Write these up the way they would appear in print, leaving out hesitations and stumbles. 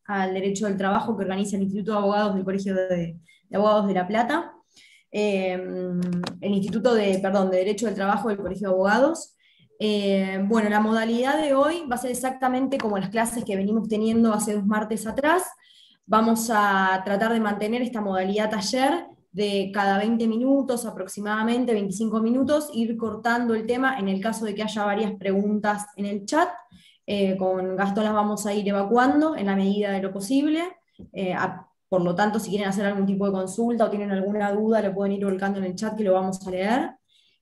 al derecho del trabajo que organiza el Instituto de Abogados del Colegio de Abogados de La Plata, el Instituto perdón, de Derecho del Trabajo del Colegio de Abogados. Bueno, la modalidad de hoy va a ser exactamente como las clases que venimos teniendo hace 2 martes atrás. Vamos a tratar de mantener esta modalidad taller de cada 20 minutos, aproximadamente 25 minutos, ir cortando el tema en el caso de que haya varias preguntas en el chat. Con Gastón las vamos a ir evacuando en la medida de lo posible. Por lo tanto, si quieren hacer algún tipo de consulta o tienen alguna duda, lo pueden ir volcando en el chat que lo vamos a leer.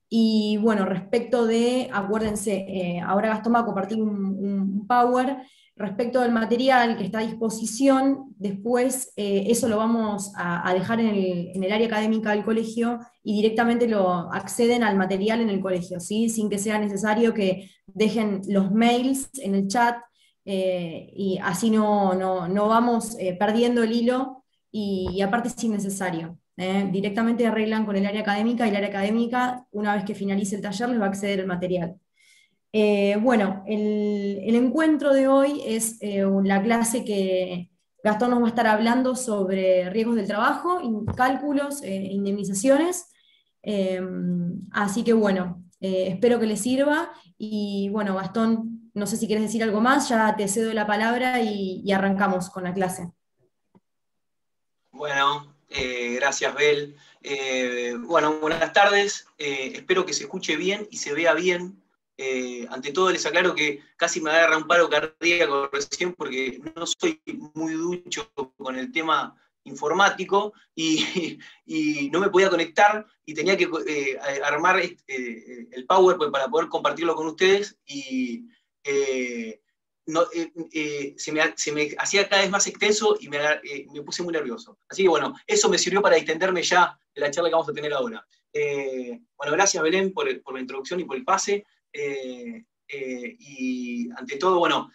Y bueno, respecto de, acuérdense, ahora Gastón va a compartir un Power respecto del material que está a disposición. Después eso lo vamos a dejar en el área académica del colegio y directamente lo acceden al material en el colegio, ¿sí? Sin que sea necesario que dejen los mails en el chat, y así no vamos perdiendo el hilo y aparte es innecesario. Directamente arreglan con el área académica y el área académica, una vez que finalice el taller, les va a acceder el material. Bueno, el encuentro de hoy es la clase que Gastón nos va a estar hablando sobre riesgos del trabajo, cálculos, indemnizaciones. Eh, Así que bueno, espero que les sirva. Y bueno, Gastón, no sé si quieres decir algo más, ya te cedo la palabra y arrancamos con la clase. Bueno, gracias, Bel. Bueno, buenas tardes. Espero que se escuche bien y se vea bien. Ante todo, les aclaro que casi me agarra un paro cardíaco recién porque no soy muy ducho con el tema informático y no me podía conectar y tenía que armar el PowerPoint para poder compartirlo con ustedes y no, se me hacía cada vez más extenso y me puse muy nervioso. Así que bueno, eso me sirvió para distenderme ya de la charla que vamos a tener ahora. Bueno, gracias Belén por la introducción y por el pase. Y ante todo, bueno,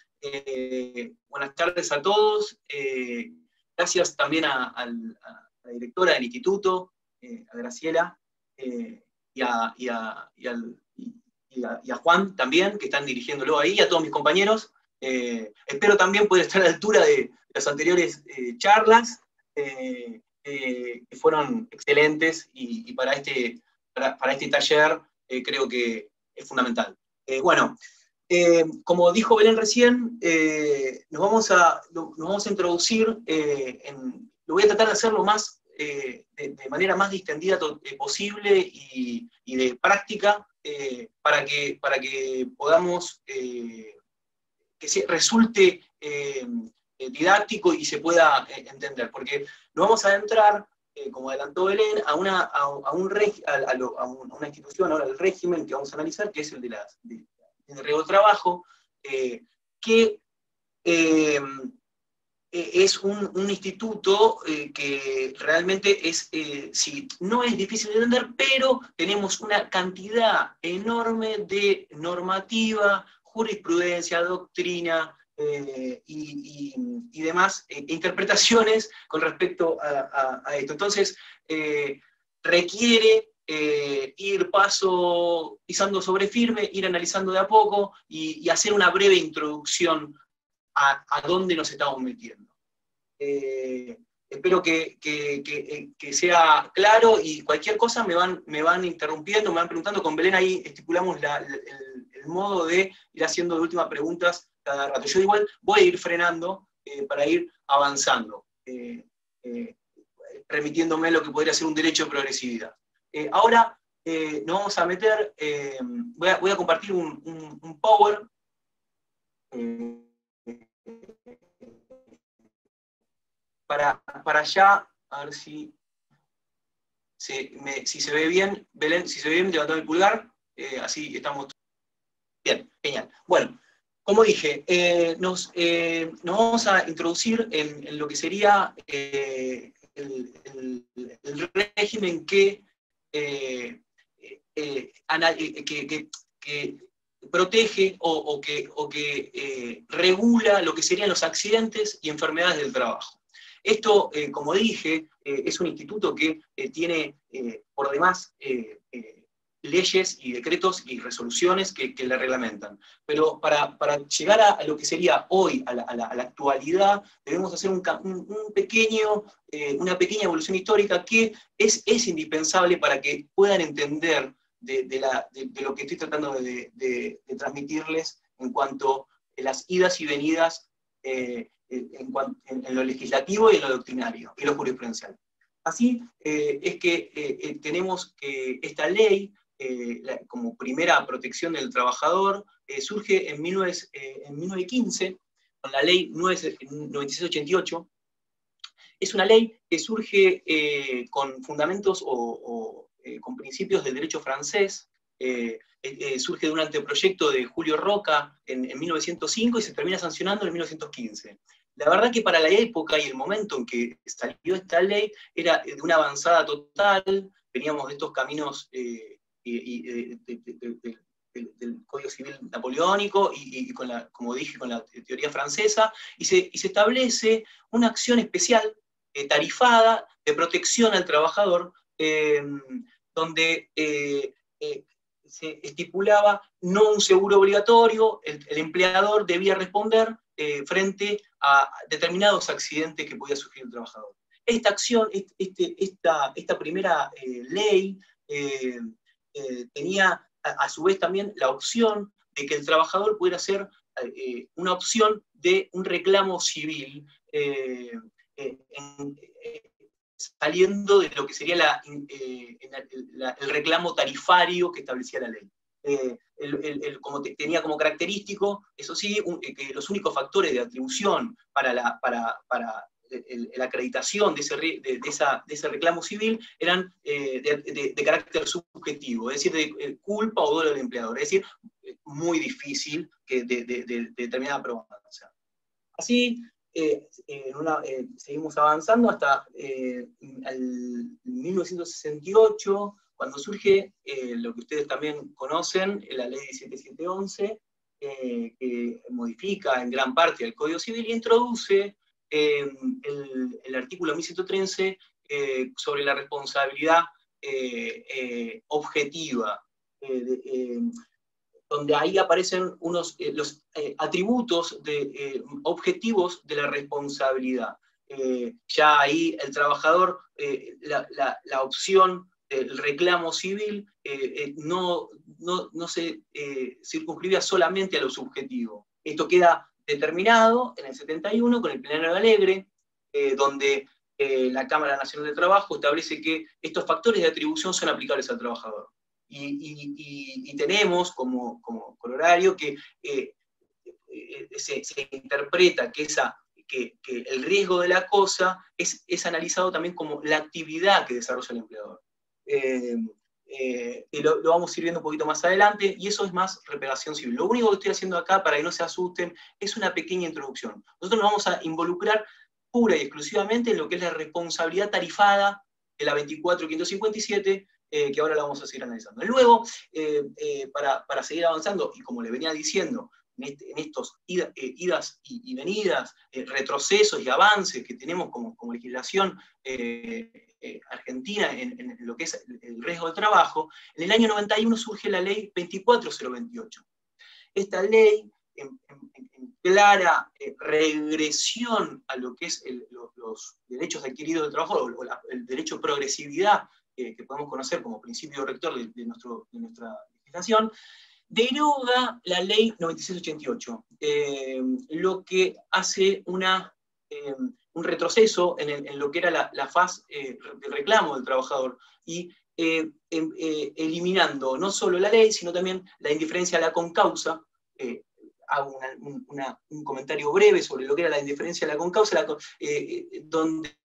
buenas tardes a todos. Gracias también a la directora del instituto, a Graciela, y a Juan también, que están dirigiéndolo ahí, y a todos mis compañeros. Espero también poder estar a la altura de las anteriores charlas, que fueron excelentes y para este taller creo que es fundamental. Bueno, como dijo Belén recién, nos vamos a introducir, lo voy a tratar de hacerlo más, de manera más distendida posible y de práctica, para que podamos, que resulte didáctico y se pueda entender, porque nos vamos a adentrar, como adelantó Belén, a una institución, ahora el régimen que vamos a analizar, que es el del riesgo de trabajo, que es un instituto que realmente no es difícil de entender, pero tenemos una cantidad enorme de normativa, jurisprudencia, doctrina y demás interpretaciones con respecto a esto. Entonces, requiere ir pisando sobre firme, ir analizando de a poco y hacer una breve introducción a dónde nos estamos metiendo. Espero que sea claro y cualquier cosa me van interrumpiendo, me van preguntando. Con Belén ahí estipulamos el modo de ir haciendo de últimas preguntas cada rato. Yo igual voy a ir frenando para ir avanzando, remitiéndome a lo que podría ser un derecho de progresividad. Ahora nos vamos a meter, voy a compartir un Power. Para allá, a ver si se ve bien, Belén, si se ve bien, levantame el pulgar, así estamos. Bien, genial. Bueno, como dije, nos vamos a introducir en lo que sería el régimen que protege o que regula lo que serían los accidentes y enfermedades del trabajo. Esto, como dije, es un instituto que tiene por demás leyes y decretos y resoluciones que la reglamentan. Pero para llegar a lo que sería hoy, a la actualidad, debemos hacer una pequeña evolución histórica que es indispensable para que puedan entender de lo que estoy tratando de transmitirles en cuanto a las idas y venidas en lo legislativo y en lo doctrinario y lo jurisprudencial. Así es que tenemos que esta ley, como primera protección del trabajador, surge en 1915, con la ley 9688. Es una ley que surge con fundamentos con principios del derecho francés, surge de un anteproyecto de Julio Roca en 1905 y se termina sancionando en 1915. La verdad que para la época y el momento en que salió esta ley era de una avanzada total, veníamos de estos caminos del Código Civil napoleónico y como dije, con la teoría francesa, y se establece una acción especial tarifada de protección al trabajador, donde se estipulaba no un seguro obligatorio, el empleador debía responder frente a determinados accidentes que podía sufrir el trabajador. Esta acción, esta primera ley tenía a su vez también la opción de que el trabajador pudiera hacer una opción de un reclamo civil saliendo de lo que sería el reclamo tarifario que establecía la ley. Tenía como característico, eso sí, que los únicos factores de atribución para la acreditación de ese reclamo civil eran de carácter subjetivo, es decir, de culpa o dolo del empleador, es decir, muy difícil de determinada probancia. Así, seguimos avanzando hasta el 1968, cuando surge lo que ustedes también conocen, la ley 17711, que modifica en gran parte el Código Civil y introduce el artículo 1113 sobre la responsabilidad objetiva, donde ahí aparecen los atributos objetivos de la responsabilidad. Ya ahí el trabajador, la opción del reclamo civil no se circunscribía solamente a lo subjetivo. Esto queda determinado en el 71 con el Plenario de Alegre, donde la Cámara Nacional de Trabajo establece que estos factores de atribución son aplicables al trabajador. Y tenemos como corolario que se interpreta que el riesgo de la cosa es analizado también como la actividad que desarrolla el empleador. Y lo vamos a ir viendo un poquito más adelante, y eso es más reparación civil. Lo único que estoy haciendo acá, para que no se asusten, es una pequeña introducción. Nosotros nos vamos a involucrar pura y exclusivamente en lo que es la responsabilidad tarifada de la 24.557, que ahora la vamos a seguir analizando. Luego, para seguir avanzando, y como le venía diciendo, en estos idas y venidas, retrocesos y avances que tenemos como legislación argentina en lo que es el riesgo del trabajo, en el año 91 surge la ley 24028. Esta ley, en clara regresión a lo que es los derechos adquiridos del trabajador, o el derecho de progresividad, que podemos conocer como principio rector de nuestra legislación, deroga la ley 9688, lo que hace un retroceso en lo que era la faz del reclamo del trabajador, y eliminando no solo la ley, sino también la indiferencia a la concausa. Hago un comentario breve sobre lo que era la indiferencia a la concausa, donde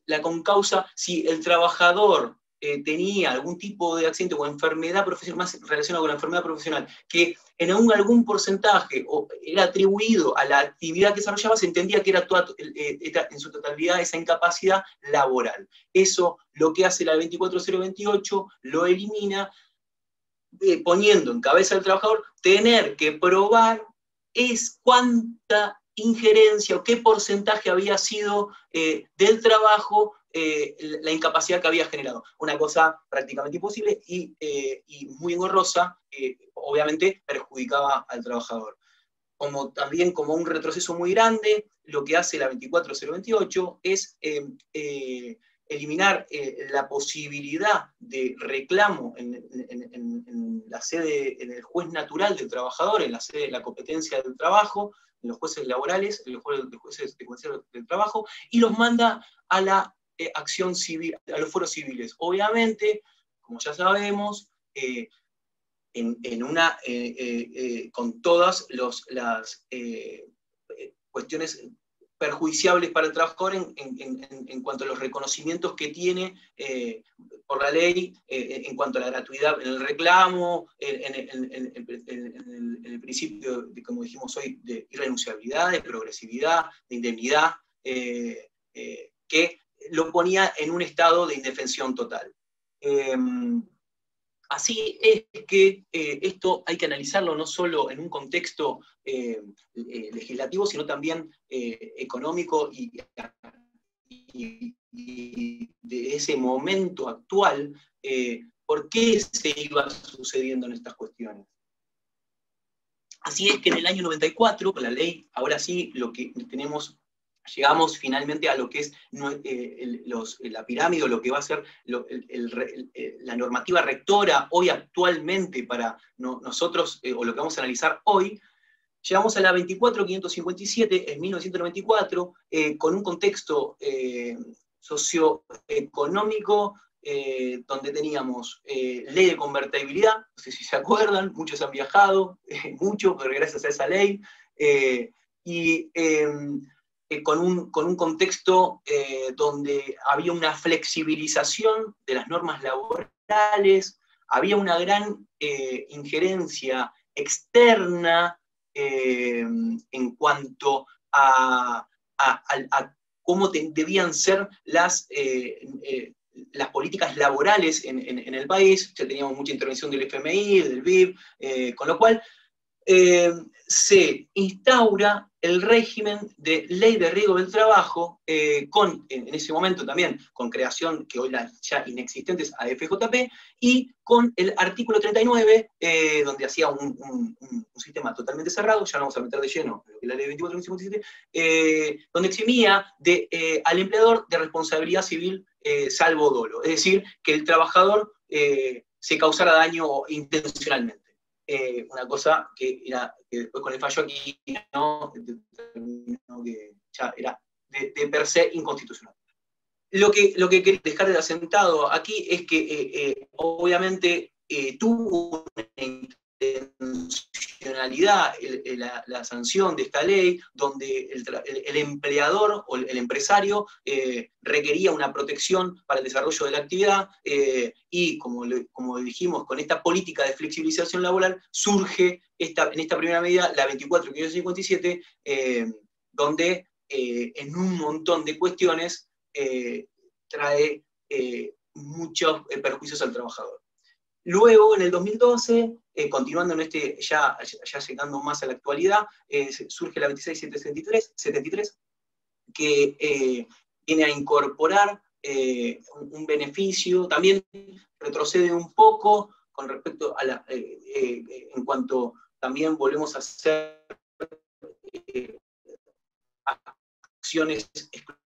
la concausa, si el trabajador tenía algún tipo de accidente o enfermedad profesional, más relacionado con la enfermedad profesional, que en algún porcentaje era atribuido a la actividad que desarrollaba, se entendía que era en su totalidad esa incapacidad laboral. Eso, lo que hace la 24028, lo elimina, poniendo en cabeza del trabajador tener que probar cuánta injerencia o qué porcentaje había sido del trabajo la incapacidad que había generado. Una cosa prácticamente imposible y muy engorrosa, obviamente perjudicaba al trabajador. También como un retroceso muy grande, lo que hace la 24028 es eliminar la posibilidad de reclamo en la sede, en el juez natural del trabajador, en la sede de la competencia del trabajo, en los jueces laborales, en los jueces del trabajo, y los manda a la acción civil, a los foros civiles. Obviamente, como ya sabemos, con todas las cuestiones perjudiciables para el trabajador en cuanto a los reconocimientos que tiene por la ley, en cuanto a la gratuidad en el reclamo, en el principio, como dijimos hoy, de irrenunciabilidad, de progresividad, de indemnidad, que lo ponía en un estado de indefensión total. Así es que esto hay que analizarlo no solo en un contexto legislativo, sino también económico y de ese momento actual, por qué se iba sucediendo en estas cuestiones. Así es que en el año 94, con la ley, ahora sí, lo que tenemos, llegamos finalmente a lo que es la pirámide, o lo que va a ser la normativa rectora hoy actualmente para nosotros, o lo que vamos a analizar hoy. Llegamos a la 24557 en 1994, con un contexto socioeconómico donde teníamos ley de convertibilidad, no sé si se acuerdan, muchos han viajado, mucho, pero gracias a esa ley, con un contexto donde había una flexibilización de las normas laborales, había una gran injerencia externa en cuanto a cómo debían ser las políticas laborales en el país. Ya teníamos mucha intervención del FMI, del BID, con lo cual se instaura el régimen de ley de riesgo del trabajo, en ese momento también con creación, que hoy ya inexistentes, AFJP, y con el artículo 39, donde hacía un sistema totalmente cerrado, ya no vamos a meter de lleno en lo que es la ley 24.57, donde eximía al empleador de responsabilidad civil salvo dolo, es decir, que el trabajador se causara daño intencionalmente. Una cosa que después con el fallo aquí que ya era de per se inconstitucional. Lo que quería dejar de asentado aquí es que obviamente tuvo una intencionalidad la sanción de esta ley, donde el empleador o el empresario requería una protección para el desarrollo de la actividad, y como dijimos, con esta política de flexibilización laboral surge en esta primera medida la 24.557, donde en un montón de cuestiones trae muchos perjuicios al trabajador. Luego, en el 2012, continuando en ya llegando más a la actualidad, surge la 26.773, que viene a incorporar un beneficio, también retrocede un poco con respecto a en cuanto también volvemos a hacer acciones excluyentes,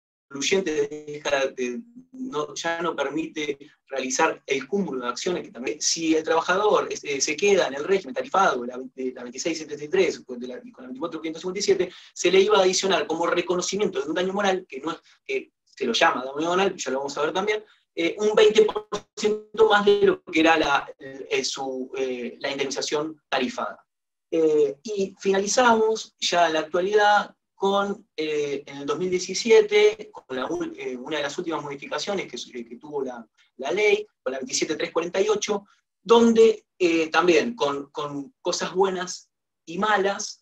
ya no permite realizar el cúmulo de acciones, que también, si el trabajador se queda en el régimen tarifado de la 26.73 con la 24.557, se le iba a adicionar como reconocimiento de un daño moral, que no es que se lo llama daño moral, ya lo vamos a ver también, un 20% más de lo que era la indemnización tarifada. Y finalizamos ya en la actualidad en el 2017, con una de las últimas modificaciones que tuvo la ley, con la 27.348, donde también con cosas buenas y malas,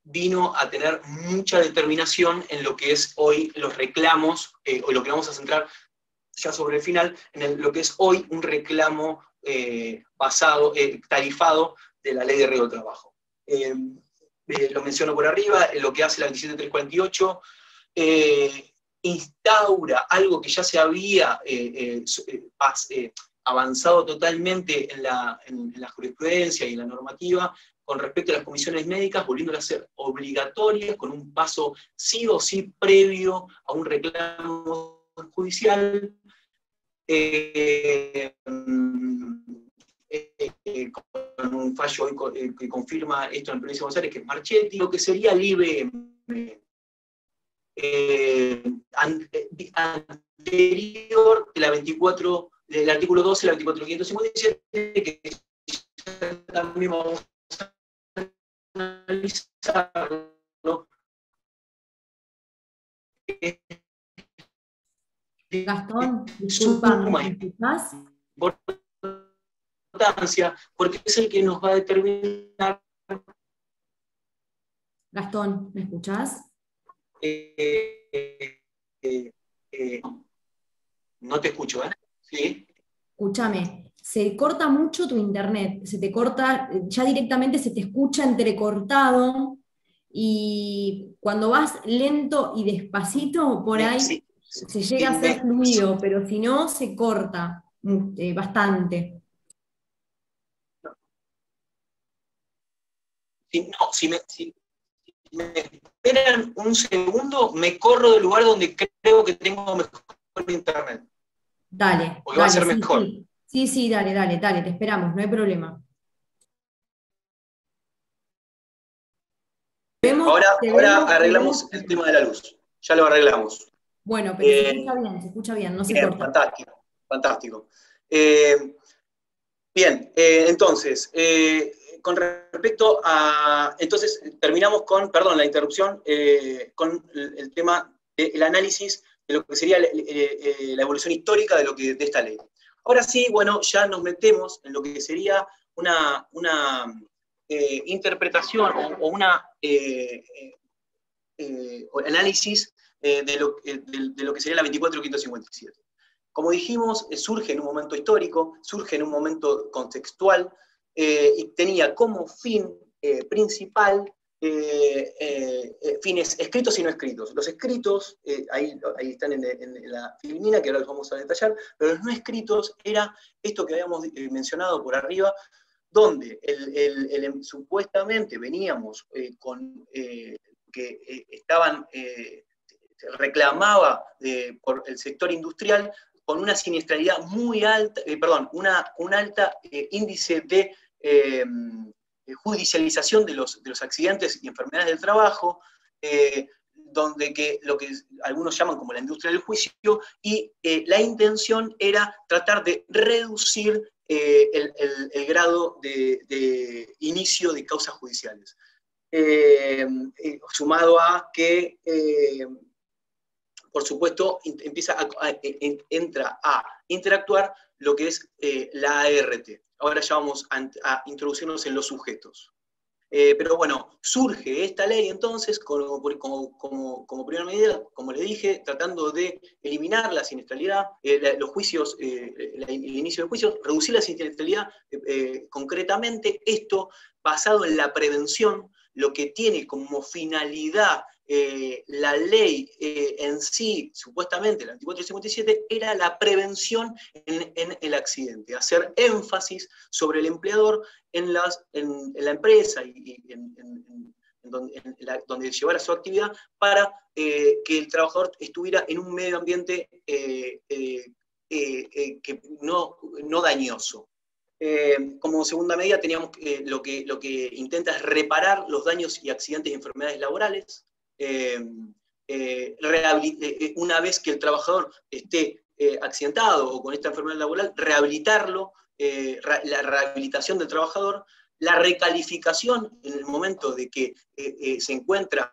vino a tener mucha determinación en lo que es hoy los reclamos, o lo que vamos a centrar ya sobre el final, en lo que es hoy un reclamo tarifado de la ley de riesgo del trabajo. Lo menciono por arriba, lo que hace la 27.348, instaura algo que ya se había avanzado totalmente en la jurisprudencia y en la normativa con respecto a las comisiones médicas, volviéndolas a ser obligatorias, con un paso sí o sí previo a un reclamo judicial, con un fallo hoy que confirma esto en la provincia de Buenos Aires, que es Marchetti, lo que sería el IBM, anterior de la 24, del artículo 12 de la 24.557, que también vamos a analizarlo. Gastón, disculpa, ¿me escuchás? Importancia, porque es el que nos va a determinar. Gastón, ¿me escuchás? No te escucho, ¿eh? ¿Sí? Escúchame, se corta mucho tu internet, se te corta, ya directamente se te escucha entrecortado, y cuando vas lento y despacito, por ahí Sí, se llega a ser fluido, pero si no, se corta bastante. Si me esperan un segundo, me corro del lugar donde creo que tengo mejor internet. Dale, Porque va a ser sí, mejor. sí. Sí, sí, dale, te esperamos, no hay problema. Ahora arreglamos el tema de la luz. Ya lo arreglamos. Bueno, pero se escucha bien, no se Bien, corta. fantástico, fantástico. Bien, entonces, con respecto a... Entonces, terminamos con, perdón, la interrupción, con el tema del análisis de lo que sería la evolución histórica de esta ley. Ahora sí, bueno, ya nos metemos en lo que sería una interpretación o una análisis de lo que sería la 24.557. Como dijimos, surge en un momento histórico, surge en un momento contextual, y tenía como fin principal fines escritos y no escritos. Los escritos, ahí están en la filmina, que ahora los vamos a detallar, pero los no escritos era esto que habíamos mencionado por arriba, donde supuestamente veníamos con que estaban, reclamaba por el sector industrial con una siniestralidad muy alta, un alta índice de judicialización de los accidentes y enfermedades del trabajo, donde lo que algunos llaman como la industria del juicio, y la intención era tratar de reducir el grado de inicio de causas judiciales. Sumado a que, por supuesto, entra a interactuar lo que es la ART. Ahora ya vamos a introducirnos en los sujetos. Pero bueno, surge esta ley entonces como primera medida, como le dije, tratando de eliminar la siniestralidad, los juicios, el inicio de juicios, reducir la siniestralidad, concretamente esto basado en la prevención, lo que tiene como finalidad la ley en sí, supuestamente, la 2457, era la prevención en el accidente, hacer énfasis sobre el empleador en la empresa y donde llevara su actividad para que el trabajador estuviera en un medio ambiente que no dañoso. Como segunda medida teníamos lo que intenta es reparar los daños y accidentes y enfermedades laborales. Una vez que el trabajador esté accidentado o con esta enfermedad laboral, rehabilitarlo, la rehabilitación del trabajador, la recalificación en el momento de que se encuentra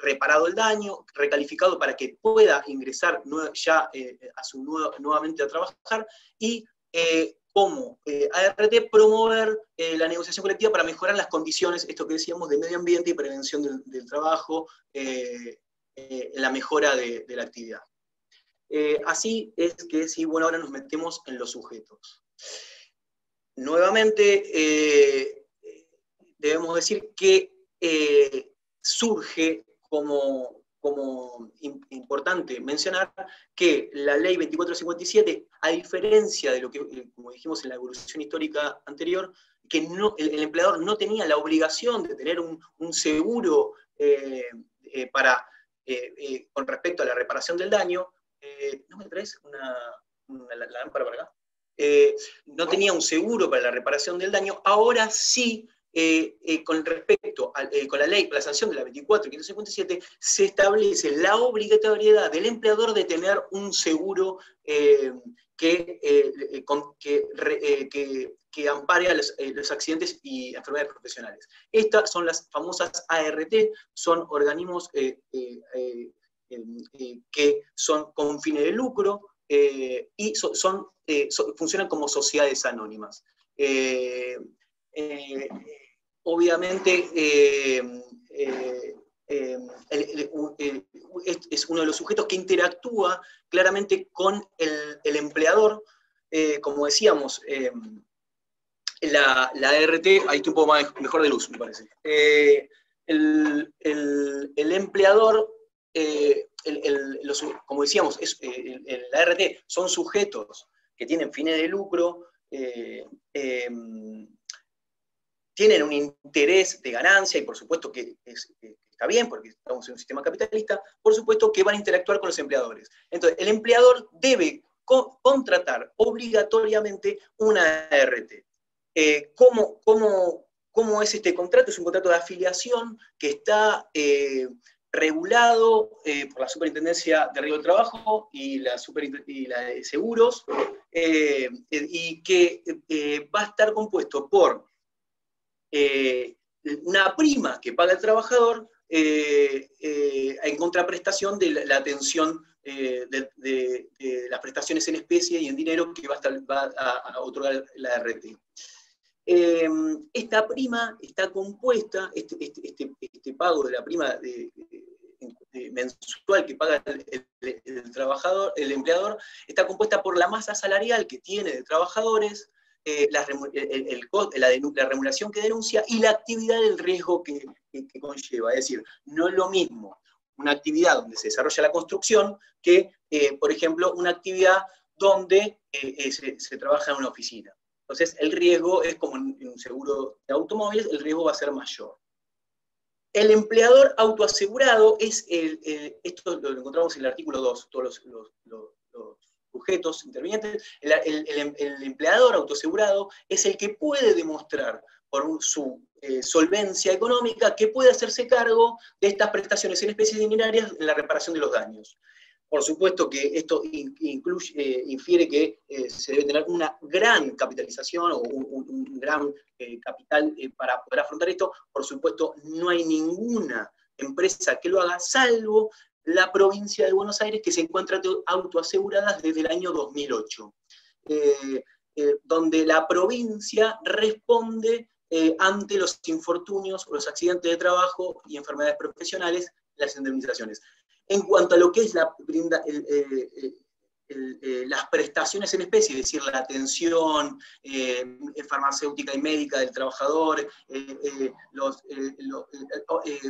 reparado el daño, recalificado para que pueda ingresar nuevamente a trabajar, y como ART promover la negociación colectiva para mejorar las condiciones, esto que decíamos, de medio ambiente y prevención del trabajo, la mejora de la actividad. Así es que sí, bueno, ahora nos metemos en los sujetos. Nuevamente, debemos decir que surge como importante mencionar que la ley 2457, a diferencia de lo que, como dijimos en la evolución histórica anterior, que no, el empleador no tenía la obligación de tener un seguro con respecto a la reparación del daño. ¿No me traes la lámpara para acá? No tenía un seguro para la reparación del daño. Ahora sí, con respecto con la ley, con la sanción de la 24.557, se establece la obligatoriedad del empleador de tener un seguro que ampare a los accidentes y enfermedades profesionales. Estas son las famosas ART, son organismos que son con fines de lucro y funcionan como sociedades anónimas. Obviamente es uno de los sujetos que interactúa claramente con el empleador. Como decíamos, la ART, ahí estoy un poco mejor de luz, me parece. El empleador, como decíamos, la ART son sujetos que tienen fines de lucro, tienen un interés de ganancia, y por supuesto que está bien, porque estamos en un sistema capitalista, por supuesto que van a interactuar con los empleadores. Entonces, el empleador debe contratar obligatoriamente una ART. ¿Cómo es este contrato? Es un contrato de afiliación que está regulado por la Superintendencia de Riesgo del Trabajo y la de Seguros, y que va a estar compuesto por una prima que paga el trabajador en contraprestación de la atención de las prestaciones en especie y en dinero que va a otorgar la ART. Esta prima está compuesta, este pago de la prima mensual que paga el trabajador, el empleador, está compuesta por la masa salarial que tiene de trabajadores, la remuneración que denuncia y la actividad del riesgo que conlleva. Es decir, no es lo mismo una actividad donde se desarrolla la construcción que, por ejemplo, una actividad donde se trabaja en una oficina. Entonces, el riesgo es como en un seguro de automóviles, el riesgo va a ser mayor. El empleador autoasegurado es esto lo encontramos en el artículo 2, todos los sujetos intervinientes. El empleador autoasegurado es el que puede demostrar por su solvencia económica que puede hacerse cargo de estas prestaciones en especies dinerarias en la reparación de los daños. Por supuesto que esto infiere que se debe tener una gran capitalización o un gran capital para poder afrontar esto. Por supuesto, no hay ninguna empresa que lo haga, salvo la provincia de Buenos Aires, que se encuentra autoasegurada desde el año 2008, donde la provincia responde ante los infortunios o los accidentes de trabajo y enfermedades profesionales, las indemnizaciones. En cuanto a lo que es las prestaciones en especie, es decir, la atención farmacéutica y médica del trabajador,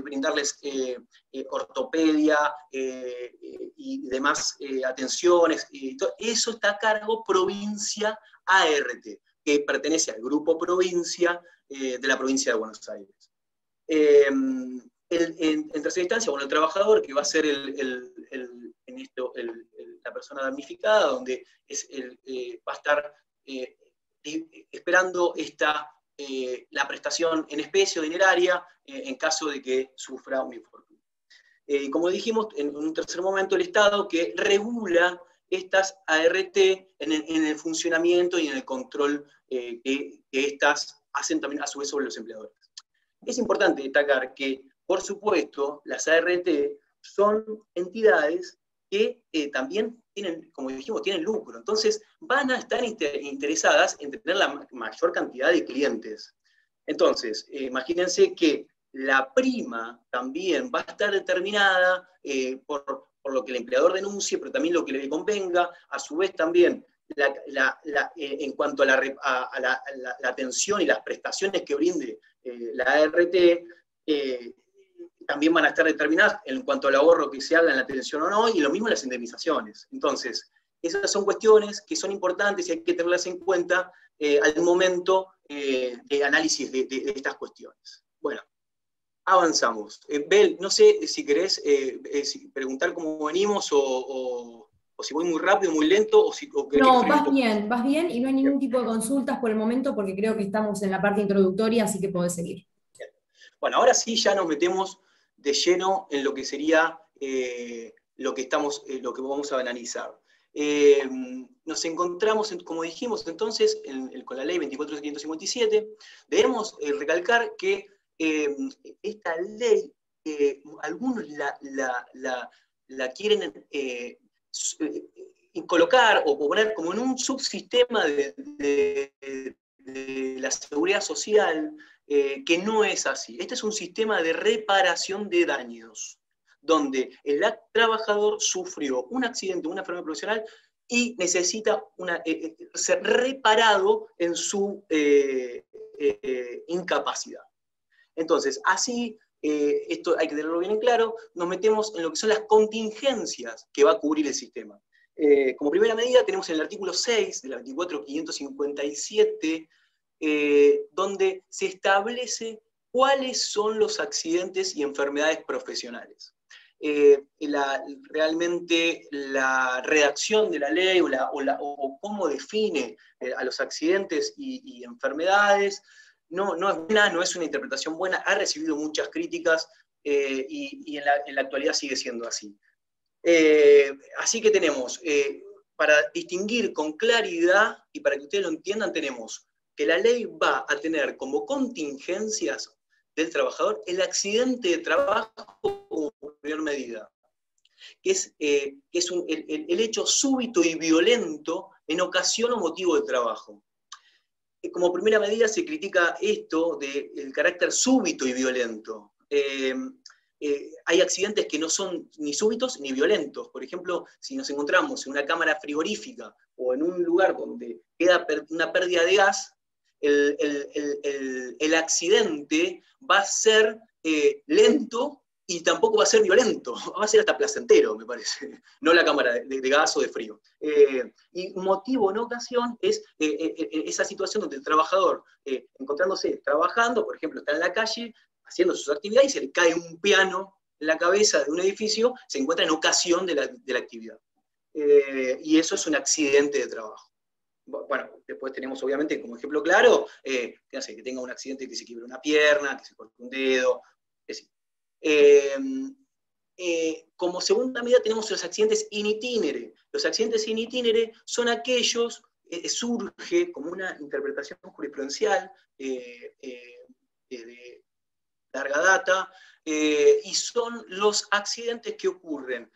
brindarles ortopedia y demás atenciones, eso está a cargo provincia ART, que pertenece al grupo provincia de la provincia de Buenos Aires. En tercera instancia, bueno, el trabajador, que va a ser la persona damnificada, donde va a estar esperando la prestación en especie o dineraria en caso de que sufra un infortunio. Como dijimos, en un tercer momento, el Estado que regula estas ART en el funcionamiento y en el control que éstas hacen también a su vez sobre los empleadores. Es importante destacar que, por supuesto, las ART son entidades que también tienen, como dijimos, tienen lucro. Entonces, van a estar interesadas en tener la mayor cantidad de clientes. Entonces, imagínense que la prima también va a estar determinada por lo que el empleador denuncie, pero también lo que le convenga. A su vez, también, en cuanto a la atención y las prestaciones que brinde la ART, también van a estar determinadas en cuanto al ahorro que se haga en la atención o no, y lo mismo las indemnizaciones. Entonces, esas son cuestiones que son importantes y hay que tenerlas en cuenta al momento de análisis de estas cuestiones. Bueno, avanzamos. Bel, no sé si querés preguntar cómo venimos o si voy muy rápido, muy lento, o querés que No, frene un poco. vas bien y no hay ningún tipo de consultas por el momento porque creo que estamos en la parte introductoria, así que podés seguir. Bueno, ahora sí ya nos metemos de lleno en lo que sería lo que vamos a analizar. Nos encontramos, como dijimos entonces, con la ley 24.557. Debemos recalcar que esta ley, algunos la quieren colocar o poner como en un subsistema de la seguridad social, que no es así. Este es un sistema de reparación de daños, donde el trabajador sufrió un accidente, una enfermedad profesional, y necesita ser reparado en su incapacidad. Entonces, así, esto hay que tenerlo bien en claro, nos metemos en lo que son las contingencias que va a cubrir el sistema. Como primera medida tenemos en el artículo 6 de la 24.557, donde se establece cuáles son los accidentes y enfermedades profesionales. Realmente la redacción de la ley o cómo define a los accidentes y enfermedades no es buena, no es una interpretación buena, ha recibido muchas críticas y en la actualidad sigue siendo así. Así que tenemos, para distinguir con claridad y para que ustedes lo entiendan, tenemos que la ley va a tener como contingencias del trabajador el accidente de trabajo como primera medida, que es el hecho súbito y violento en ocasión o motivo de trabajo. Como primera medida se critica esto del carácter súbito y violento. Hay accidentes que no son ni súbitos ni violentos. Por ejemplo, si nos encontramos en una cámara frigorífica o en un lugar donde queda una pérdida de gas, el accidente va a ser lento y tampoco va a ser violento, va a ser hasta placentero, me parece, no la cámara de gas o de frío. Y motivo en ocasión es esa situación donde el trabajador, encontrándose trabajando, por ejemplo, está en la calle, haciendo sus actividades y se le cae un piano en la cabeza de un edificio, se encuentra en ocasión de la actividad. Y eso es un accidente de trabajo. Bueno, después tenemos obviamente como ejemplo claro, que tenga un accidente que se quiebre una pierna, que se corte un dedo, es decir. Como segunda medida tenemos los accidentes in itinere. Los accidentes in itinere son aquellos, surge como una interpretación jurisprudencial de larga data, y son los accidentes que ocurren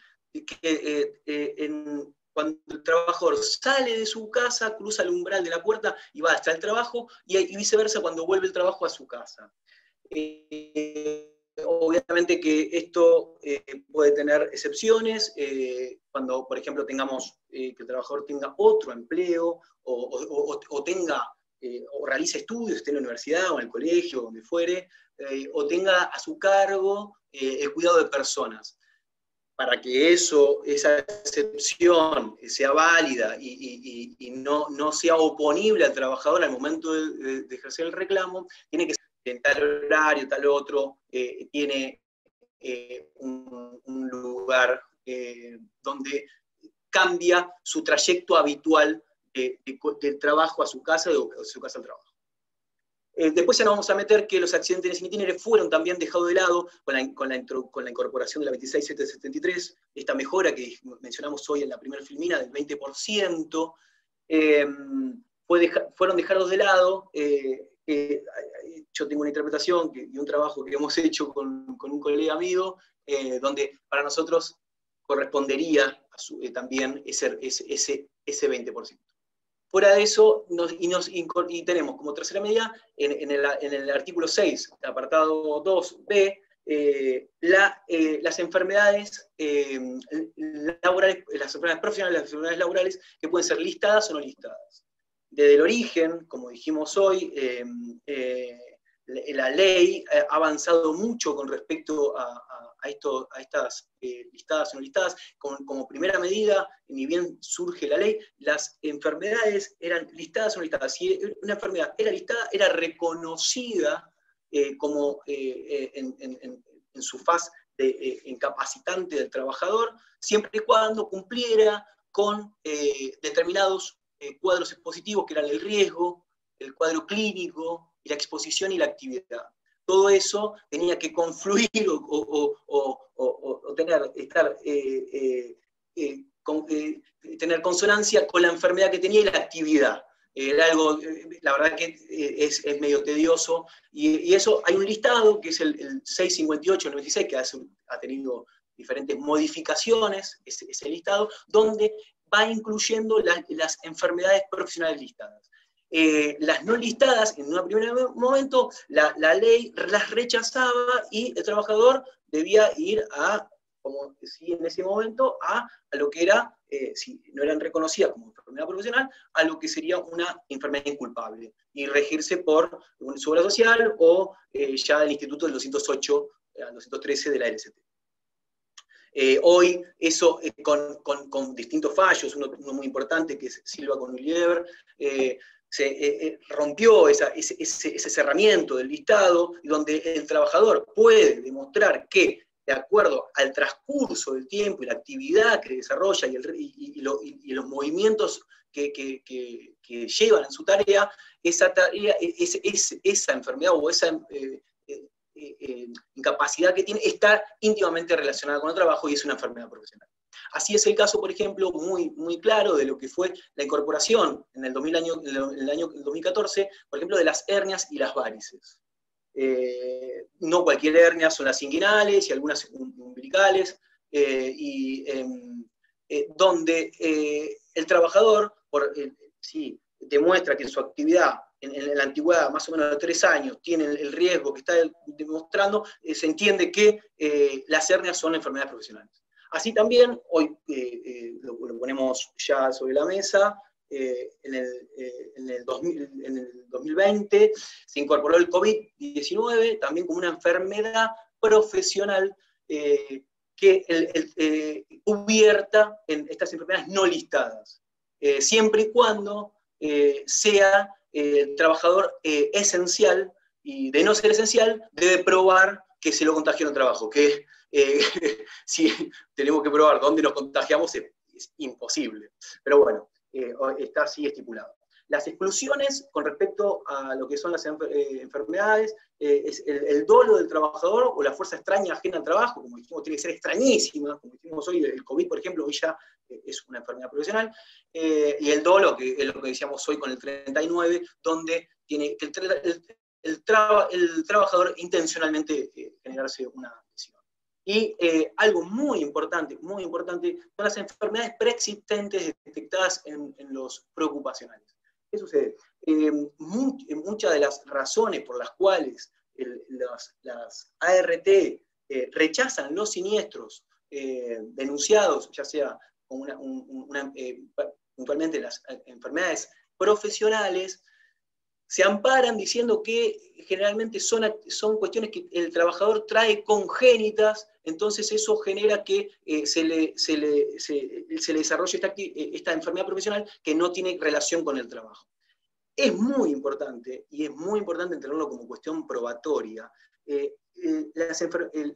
cuando el trabajador sale de su casa, cruza el umbral de la puerta y va hasta el trabajo, y viceversa cuando vuelve el trabajo a su casa. Obviamente que esto puede tener excepciones, cuando, por ejemplo, tengamos que el trabajador tenga otro empleo, o realice estudios, esté en la universidad o en el colegio, donde fuere, o tenga a su cargo el cuidado de personas. Para que esa excepción sea válida y no sea oponible al trabajador al momento de ejercer el reclamo, tiene que ser en tal horario, tal otro, tiene un lugar donde cambia su trayecto habitual del trabajo a su casa o de su casa al trabajo. Después ya nos vamos a meter que los accidentes in itinere fueron también dejados de lado con la incorporación de la 26.773, esta mejora que mencionamos hoy en la primera filmina del 20%, fueron dejados de lado. Yo tengo una interpretación y un trabajo que hemos hecho con un colega amigo, donde para nosotros correspondería también ese 20%. Fuera de eso, y tenemos como tercera medida, en el artículo 6, apartado 2b, las enfermedades laborales, las enfermedades profesionales, las enfermedades laborales, que pueden ser listadas o no listadas. Desde el origen, como dijimos hoy, la ley ha avanzado mucho con respecto a estas listadas o no listadas. Como primera medida, ni bien surge la ley, las enfermedades eran listadas o no listadas. Si una enfermedad era listada, era reconocida como en su faz de incapacitante del trabajador, siempre y cuando cumpliera con determinados cuadros expositivos, que eran el riesgo, el cuadro clínico, y la exposición y la actividad. Todo eso tenía que confluir tener consonancia con la enfermedad que tenía y la actividad. Era algo, la verdad que es medio tedioso, y eso hay un listado, que es el 658-96, que ha tenido diferentes modificaciones, ese listado, donde va incluyendo las enfermedades profesionales listadas. Las no listadas, en un primer momento, la ley las rechazaba y el trabajador debía ir como decía en ese momento, a lo que era, si no eran reconocidas como enfermedad profesional, a lo que sería una enfermedad inculpable, y regirse por una seguridad social o ya el Instituto del 208 al 213 de la LST. Hoy, eso con distintos fallos, uno muy importante, que es Silva con Uliever, se rompió ese cerramiento del listado, donde el trabajador puede demostrar que, de acuerdo al transcurso del tiempo y la actividad que desarrolla y los movimientos que llevan en su tarea, esa enfermedad o esa incapacidad que tiene está íntimamente relacionada con el trabajo y es una enfermedad profesional. Así es el caso, por ejemplo, muy claro de lo que fue la incorporación en el año 2014, por ejemplo, de las hernias y las varices. No cualquier hernia, son las inguinales y algunas umbilicales, donde el trabajador, si demuestra que en su actividad, en la antigüedad, más o menos de 3 años, tiene el riesgo que está demostrando, se entiende que las hernias son enfermedades profesionales. Así también, hoy lo ponemos ya sobre la mesa, en el 2020 se incorporó el COVID-19 también como una enfermedad profesional cubierta en estas enfermedades no listadas, siempre y cuando sea el trabajador esencial, y de no ser esencial, debe probar que se lo contagió en el trabajo, que si tenemos que probar dónde nos contagiamos es imposible. Pero bueno, está así estipulado. Las exclusiones con respecto a lo que son las enfermedades, es el dolo del trabajador o la fuerza extraña ajena al trabajo, como dijimos, tiene que ser extrañísima, como dijimos hoy, el COVID, por ejemplo, hoy ya es una enfermedad profesional, y el dolo, que es lo que decíamos hoy con el 39, donde tiene que el trabajador intencionalmente generarse una lesión. Y algo muy importante, son las enfermedades preexistentes detectadas en los preocupacionales. ¿Qué sucede? Muchas de las razones por las cuales las ART rechazan los siniestros denunciados, ya sea puntualmente las enfermedades profesionales, se amparan diciendo que generalmente son cuestiones que el trabajador trae congénitas, entonces eso genera que se le desarrolle esta enfermedad profesional que no tiene relación con el trabajo. Es muy importante, y es muy importante entenderlo como cuestión probatoria,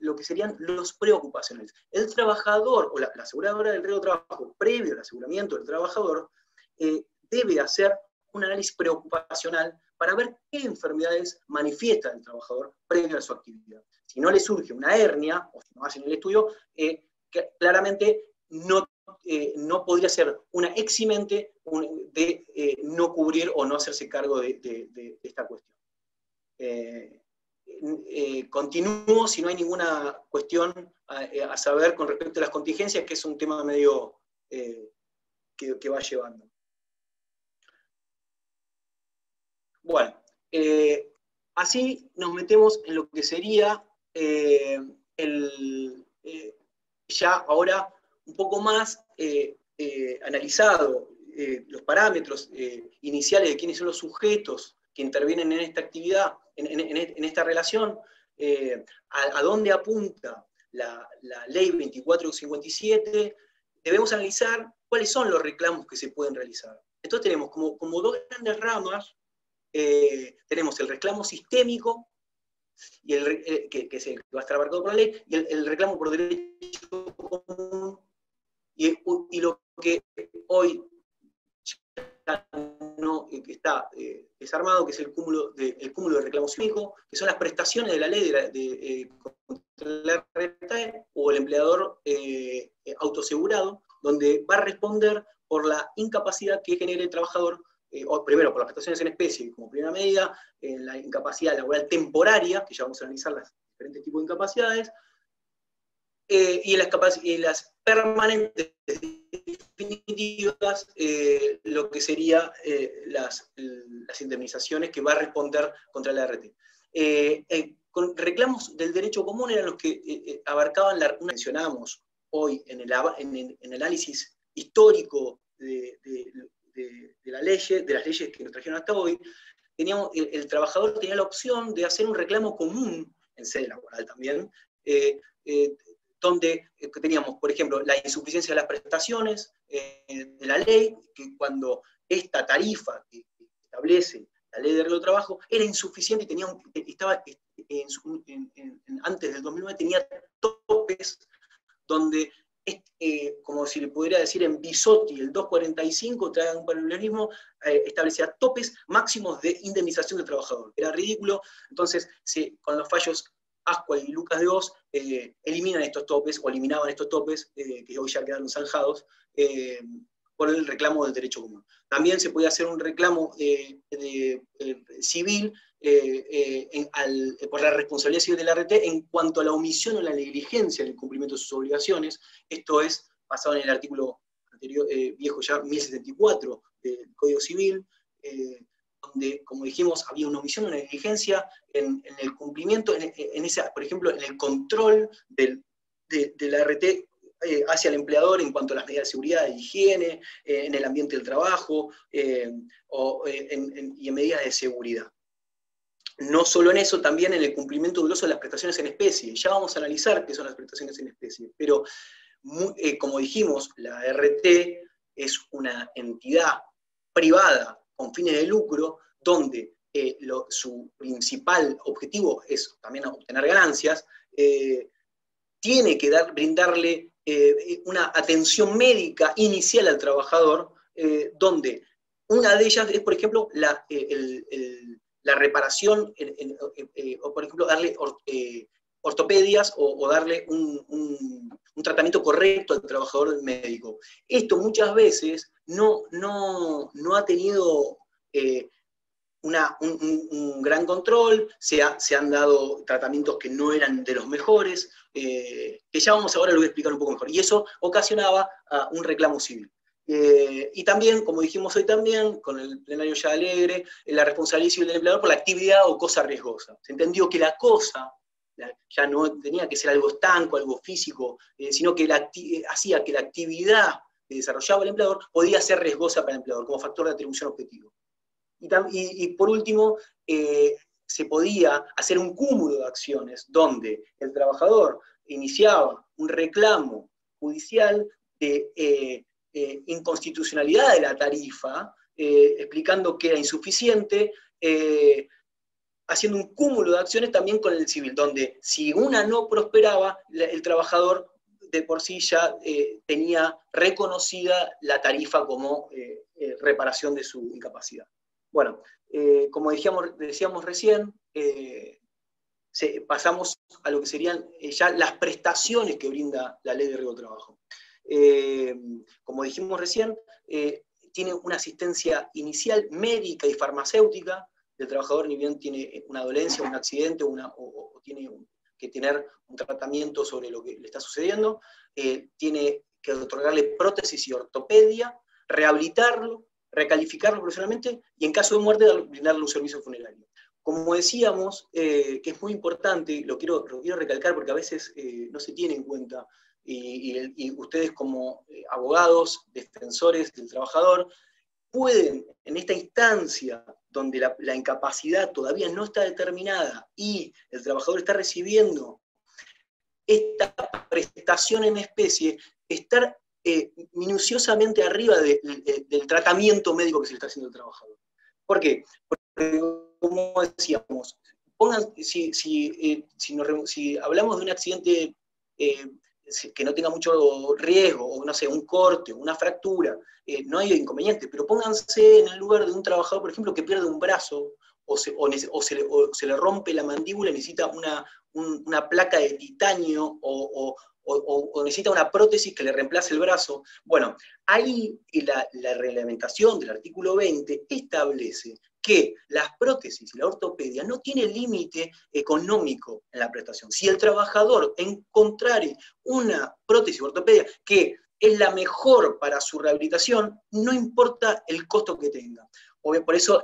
lo que serían los preocupacionales. El trabajador, o la aseguradora del riesgo de trabajo, previo al aseguramiento del trabajador, debe hacer un análisis preocupacional para ver qué enfermedades manifiesta el trabajador previo a su actividad. Si no le surge una hernia, o si no hacen el estudio, claramente no podría ser una eximente de no cubrir o no hacerse cargo de esta cuestión. Continúo, si no hay ninguna cuestión a saber con respecto a las contingencias, que es un tema medio que va llevando. Bueno, así nos metemos en lo que sería ya ahora un poco más analizado los parámetros iniciales de quiénes son los sujetos que intervienen en esta actividad en esta relación, a dónde apunta la ley 2457, debemos analizar cuáles son los reclamos que se pueden realizar. Entonces tenemos como dos grandes ramas, tenemos el reclamo sistémico, y que es el que va a estar abarcado por la ley, y el reclamo por derecho común, y lo que hoy no, que está desarmado, que es el cúmulo de reclamo cívico, que son las prestaciones de la ley contra la RT, o el empleador autoasegurado, donde va a responder por la incapacidad que genere el trabajador, o primero por las prestaciones en especie, como primera medida, la incapacidad laboral temporaria, que ya vamos a analizar los diferentes tipos de incapacidades, y las permanentes definitivas, lo que sería las indemnizaciones que va a responder contra la RT. Con reclamos del derecho común eran los que abarcaban, mencionamos hoy en el análisis histórico de las leyes que nos trajeron hasta hoy, el trabajador tenía la opción de hacer un reclamo común en sede laboral también, donde teníamos, por ejemplo, la insuficiencia de las prestaciones de la ley, que cuando esta tarifa que establece la ley de arreglo de trabajo era insuficiente y antes del 2009 tenía topes donde, como si le pudiera decir en Bisotti, el 245, trae un paralelismo, establecía topes máximos de indemnización del trabajador. Era ridículo, entonces con los fallos Ascua y Lucas de Oz eliminan estos topes, o eliminaban estos topes, que hoy ya quedaron zanjados, por el reclamo del derecho común. También se puede hacer un reclamo civil por la responsabilidad civil del RT en cuanto a la omisión o la negligencia en el cumplimiento de sus obligaciones. Esto es basado en el artículo anterior, viejo ya, 1074 del Código Civil, donde, como dijimos, había una omisión o una negligencia en el cumplimiento, por ejemplo, en el control del RT hacia el empleador en cuanto a las medidas de seguridad e higiene, en el ambiente del trabajo, y en medidas de seguridad. No solo en eso, también en el cumplimiento doloso de las prestaciones en especie. Ya vamos a analizar qué son las prestaciones en especie, pero como dijimos, la RT es una entidad privada con fines de lucro, donde su principal objetivo es también obtener ganancias, tiene que brindarle una atención médica inicial al trabajador, donde una de ellas es, por ejemplo, la reparación, o por ejemplo, darle ortopedias o darle un tratamiento correcto al trabajador médico. Esto muchas veces no ha tenido un gran control, se han dado tratamientos que no eran de los mejores, que ya ahora lo voy a explicar un poco mejor, y eso ocasionaba un reclamo civil. Y también, como dijimos hoy también, con el plenario ya alegre, la responsabilidad civil del empleador por la actividad o cosa riesgosa. Se entendió que la cosa ya no tenía que ser algo estanco, algo físico, sino que hacía que la actividad que desarrollaba el empleador podía ser riesgosa para el empleador, como factor de atribución objetivo. Y por último, se podía hacer un cúmulo de acciones donde el trabajador iniciaba un reclamo judicial de inconstitucionalidad de la tarifa, explicando que era insuficiente, haciendo un cúmulo de acciones también con el civil, donde si una no prosperaba, el trabajador de por sí ya tenía reconocida la tarifa como reparación de su incapacidad. Bueno, como decíamos recién, pasamos a lo que serían ya las prestaciones que brinda la ley de riesgo de trabajo. Como dijimos recién, tiene una asistencia inicial médica y farmacéutica del trabajador, ni bien tiene una dolencia, un accidente, o tiene que tener un tratamiento sobre lo que le está sucediendo, tiene que otorgarle prótesis y ortopedia, rehabilitarlo, recalificarlo profesionalmente, y en caso de muerte brindarle un servicio funerario. Como decíamos, que es muy importante, lo quiero recalcar porque a veces no se tiene en cuenta, y ustedes como abogados, defensores del trabajador, pueden en esta instancia donde la incapacidad todavía no está determinada y el trabajador está recibiendo esta prestación en especie, estar minuciosamente arriba del tratamiento médico que se le está haciendo al trabajador. ¿Por qué? Porque, como decíamos, si hablamos de un accidente que no tenga mucho riesgo, o no sé, un corte, una fractura, no hay inconveniente, pero pónganse en el lugar de un trabajador, por ejemplo, que pierde un brazo, o se le rompe la mandíbula y necesita una placa de titanio, o necesita una prótesis que le reemplace el brazo. Bueno, ahí la reglamentación del artículo 20 establece que las prótesis y la ortopedia no tienen límite económico en la prestación. Si el trabajador encontrare una prótesis o ortopedia que es la mejor para su rehabilitación, no importa el costo que tenga. Por eso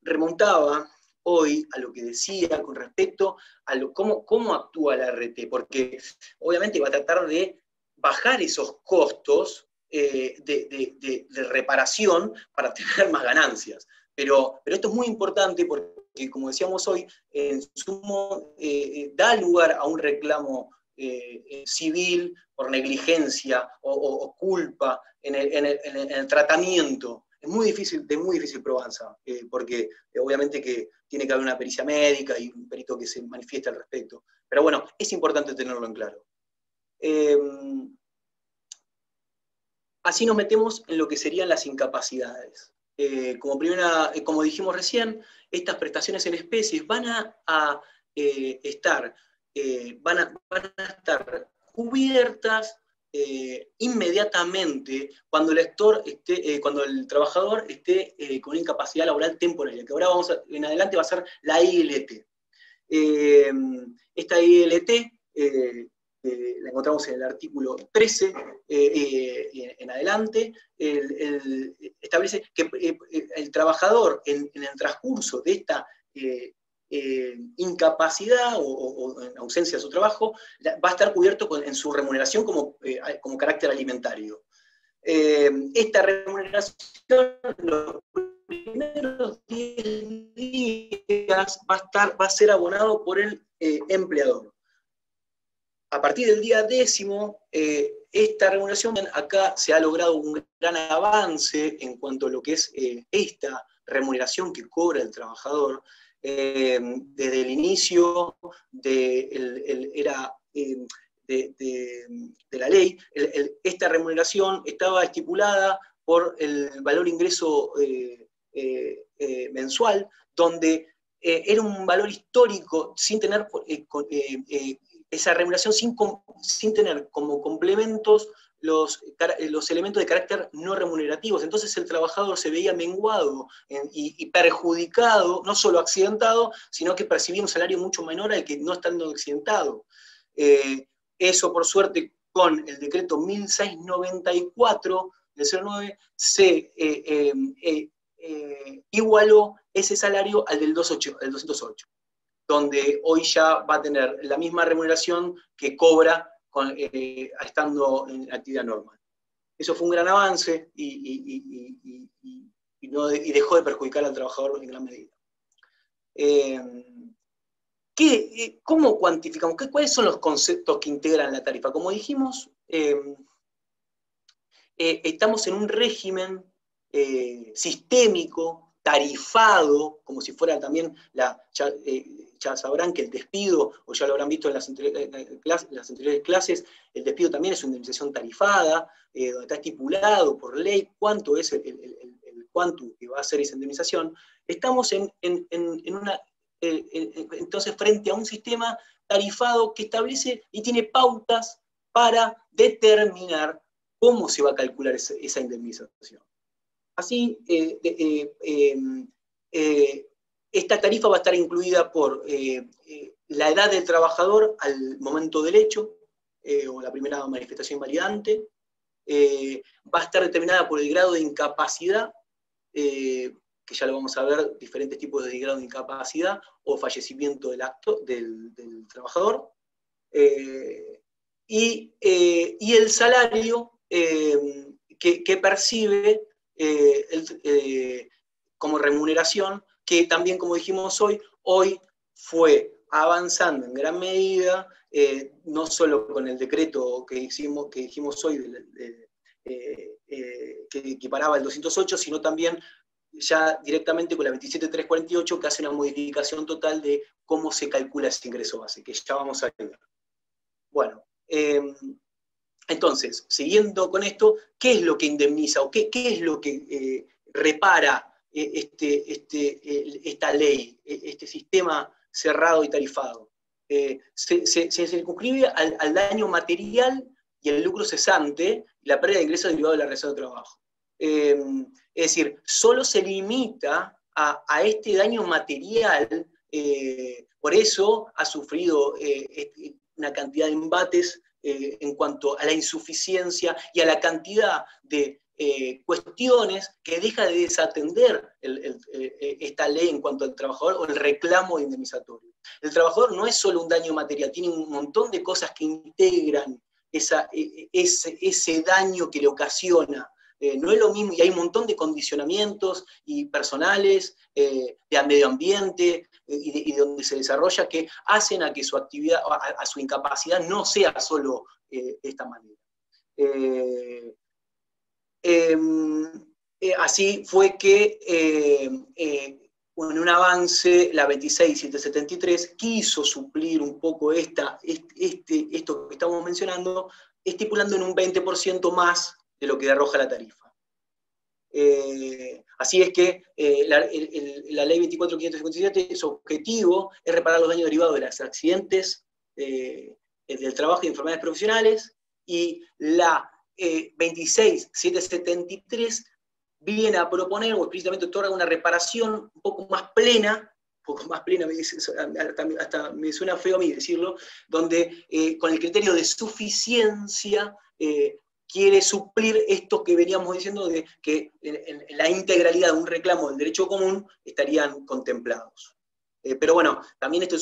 remontaba hoy a lo que decía con respecto a cómo actúa la RT, porque obviamente va a tratar de bajar esos costos de reparación para tener más ganancias. Pero esto es muy importante porque, como decíamos hoy, en sumo da lugar a un reclamo civil por negligencia o culpa en el tratamiento. Es de muy difícil probanza, porque obviamente que tiene que haber una pericia médica y un perito que se manifieste al respecto. Pero bueno, es importante tenerlo en claro. Así nos metemos en lo que serían las incapacidades. Como dijimos recién, estas prestaciones en especies van a estar cubiertas inmediatamente cuando el trabajador esté con una incapacidad laboral temporaria, que ahora en adelante va a ser la ILT. Esta ILT la encontramos en el artículo 13 en adelante, establece que el trabajador en el transcurso de esta incapacidad o en ausencia de su trabajo, va a estar cubierto en su remuneración como carácter alimentario. Esta remuneración, los primeros 10 días va a ser abonado por el empleador. A partir del día 10º, esta remuneración, acá se ha logrado un gran avance en cuanto a lo que es esta remuneración que cobra el trabajador. Desde el inicio de la ley, esta remuneración estaba estipulada por el valor ingreso mensual, donde era un valor histórico, sin tener esa remuneración sin tener como complementos los elementos de carácter no remunerativos. Entonces el trabajador se veía menguado y perjudicado, no solo accidentado, sino que percibía un salario mucho menor al que no estando accidentado. Eso, por suerte, con el decreto 1694 del 09, se igualó ese salario al del 208. Donde hoy ya va a tener la misma remuneración que cobra estando en actividad normal. Eso fue un gran avance y dejó de perjudicar al trabajador en gran medida. ¿Cómo cuantificamos? ¿Cuáles son los conceptos que integran la tarifa? Como dijimos, estamos en un régimen sistémico, tarifado, como si fuera también ya sabrán que el despido, o ya lo habrán visto en las anteriores clases, el despido también es una indemnización tarifada, donde está estipulado por ley cuánto es el quantum que va a ser esa indemnización. Estamos entonces frente a un sistema tarifado que establece y tiene pautas para determinar cómo se va a calcular esa indemnización. Así, esta tarifa va a estar incluida por la edad del trabajador al momento del hecho, o la primera manifestación invalidante, va a estar determinada por el grado de incapacidad, que ya lo vamos a ver, diferentes tipos de grado de incapacidad o fallecimiento del trabajador, y el salario que percibe como remuneración, que también, como dijimos hoy fue avanzando en gran medida, no solo con el decreto que dijimos hoy, que equiparaba el 208, sino también ya directamente con la 27348, que hace una modificación total de cómo se calcula ese ingreso base, que ya vamos a ver. Bueno, entonces, siguiendo con esto, ¿qué es lo que indemniza o qué es lo que repara esta ley, este sistema cerrado y tarifado? Se circunscribe al daño material y el lucro cesante y la pérdida de ingresos derivado de la relación de trabajo. Es decir, solo se limita a este daño material, por eso ha sufrido una cantidad de embates en cuanto a la insuficiencia y a la cantidad de cuestiones que deja de desatender esta ley en cuanto al trabajador o el reclamo indemnizatorio. El trabajador no es solo un daño material, tiene un montón de cosas que integran ese daño que le ocasiona. No es lo mismo, y hay un montón de condicionamientos y personales, de medio ambiente, y de donde se desarrolla, que hacen a que su actividad, a su incapacidad no sea solo de esta manera. Así fue que en un avance, la 26773 quiso suplir un poco esto que estamos mencionando, estipulando en un 20% más de lo que arroja la tarifa. Así es que la ley 24.557, su objetivo es reparar los daños derivados de los accidentes del trabajo y enfermedades profesionales, y la 26.773 viene a proponer, o explícitamente otorga una reparación un poco más plena, hasta me suena feo a mí decirlo, donde con el criterio de suficiencia quiere suplir esto que veníamos diciendo, de que en la integralidad de un reclamo del derecho común estarían contemplados. Pero bueno, también esto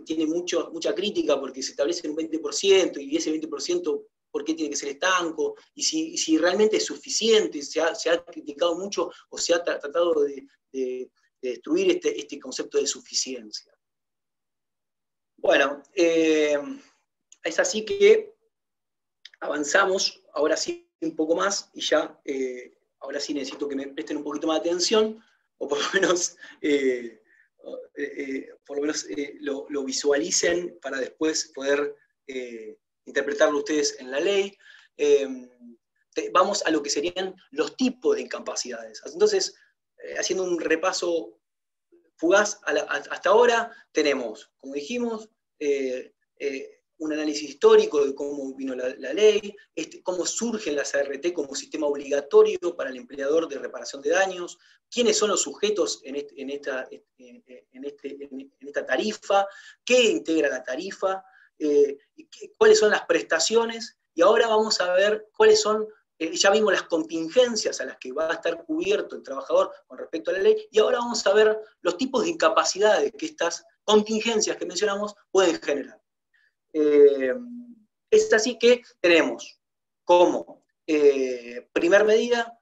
tiene mucha crítica, porque se establece un 20%, y ese 20%, ¿por qué tiene que ser estanco? Y si realmente es suficiente. Se ha criticado mucho, o se ha tratado de destruir este concepto de suficiencia. Bueno, es así que avanzamos, ahora sí, un poco más, y ya, ahora sí necesito que me presten un poquito más de atención, o por lo menos, lo visualicen para después poder interpretarlo ustedes en la ley. Vamos a lo que serían los tipos de incapacidades. Entonces, haciendo un repaso fugaz hasta ahora, tenemos, como dijimos, un análisis histórico de cómo vino la ley, cómo surgen las ART como sistema obligatorio para el empleador de reparación de daños, quiénes son los sujetos en esta tarifa, qué integra la tarifa, cuáles son las prestaciones, y ahora vamos a ver cuáles son, ya vimos las contingencias a las que va a estar cubierto el trabajador con respecto a la ley, y ahora vamos a ver los tipos de incapacidades que estas contingencias que mencionamos pueden generar. Es así que tenemos como primer medida,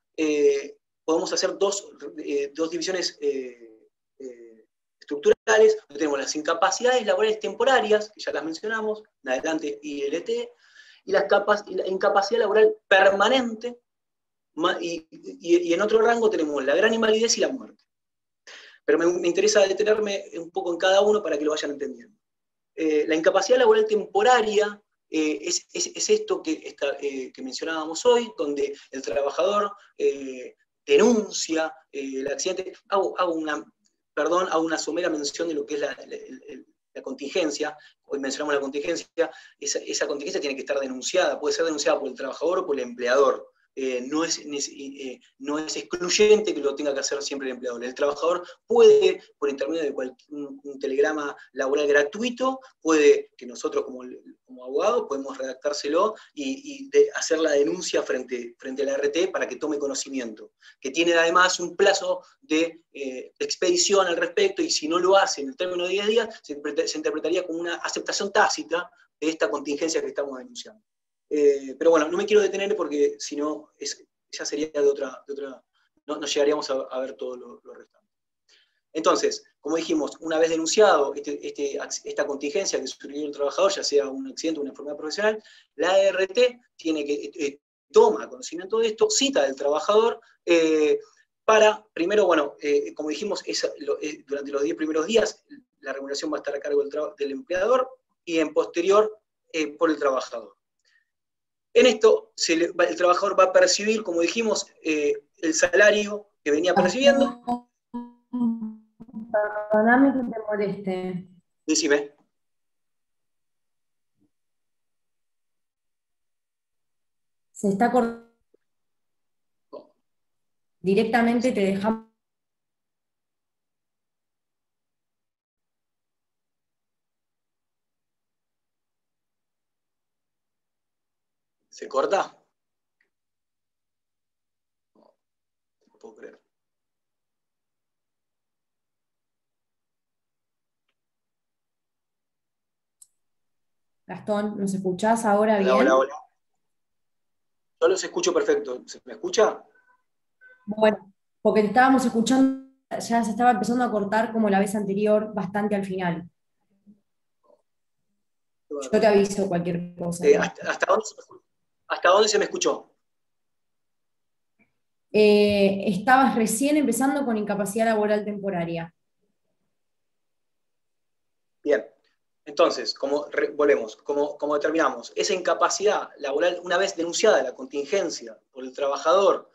podemos hacer dos divisiones estructurales, donde tenemos las incapacidades laborales temporarias, que ya las mencionamos, en adelante ILT, y la incapacidad laboral permanente, y en otro rango tenemos la gran invalidez y la muerte. Pero me interesa detenerme un poco en cada uno para que lo vayan entendiendo. La incapacidad laboral temporaria es esto que mencionábamos hoy, donde el trabajador denuncia el accidente. Hago una somera mención de lo que es la contingencia. Hoy mencionamos la contingencia. Esa contingencia tiene que estar denunciada. Puede ser denunciada por el trabajador o por el empleador. No es excluyente que lo tenga que hacer siempre el empleador. El trabajador puede, por intermedio de un telegrama laboral gratuito, puede que nosotros como abogados podemos redactárselo y hacer la denuncia frente a la ART para que tome conocimiento, que tiene además un plazo de expedición al respecto, y si no lo hace en el término de 10 días, se interpretaría como una aceptación tácita de esta contingencia que estamos denunciando. Pero bueno, no me quiero detener porque si no, ya sería de otra no llegaríamos a ver todo lo restante. Entonces, como dijimos, una vez denunciado esta contingencia que sufrió el trabajador, ya sea un accidente o una enfermedad profesional, la ART tiene que, toma conocimiento de esto, cita al trabajador para, primero, bueno, como dijimos, durante los 10 primeros días la remuneración va a estar a cargo del empleador y en posterior por el trabajador. En esto, el trabajador va a percibir, como dijimos, el salario que venía percibiendo. Perdóname que te moleste. Decime. Se está cortando. Directamente te dejamos. ¿Se corta? No puedo creer. Gastón, ¿nos escuchás ahora bien? Hola, hola. Yo los escucho perfecto. ¿Se me escucha? Bueno, porque te estábamos escuchando, ya se estaba empezando a cortar como la vez anterior, bastante al final. Yo te aviso cualquier cosa. ¿Hasta dónde se me escuchó? Estabas recién empezando con incapacidad laboral temporaria. Bien. Entonces, volvemos, como determinamos, esa incapacidad laboral, una vez denunciada la contingencia por el trabajador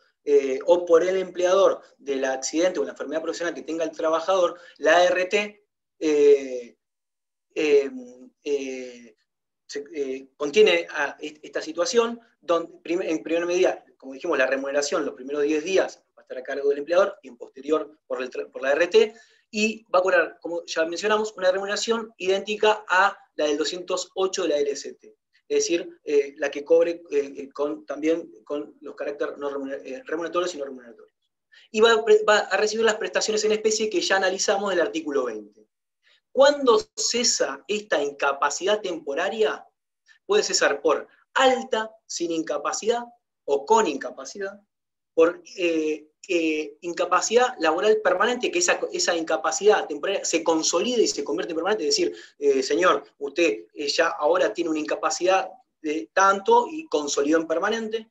o por el empleador del accidente o la enfermedad profesional que tenga el trabajador, la ART contiene esta situación, donde en primera medida, como dijimos, la remuneración los primeros 10 días va a estar a cargo del empleador y en posterior por la ART, y va a cobrar, como ya mencionamos, una remuneración idéntica a la del 208 de la LST, es decir, la que cobre también con los caracteres no remuneratorios y no remuneratorios. Y va a recibir las prestaciones en especie que ya analizamos del artículo 20. ¿Cuándo cesa esta incapacidad temporaria? Puede cesar por alta, sin incapacidad o con incapacidad, por incapacidad laboral permanente, que esa incapacidad temporaria se consolide y se convierte en permanente, es decir, señor, usted ya ahora tiene una incapacidad de tanto y consolidó en permanente,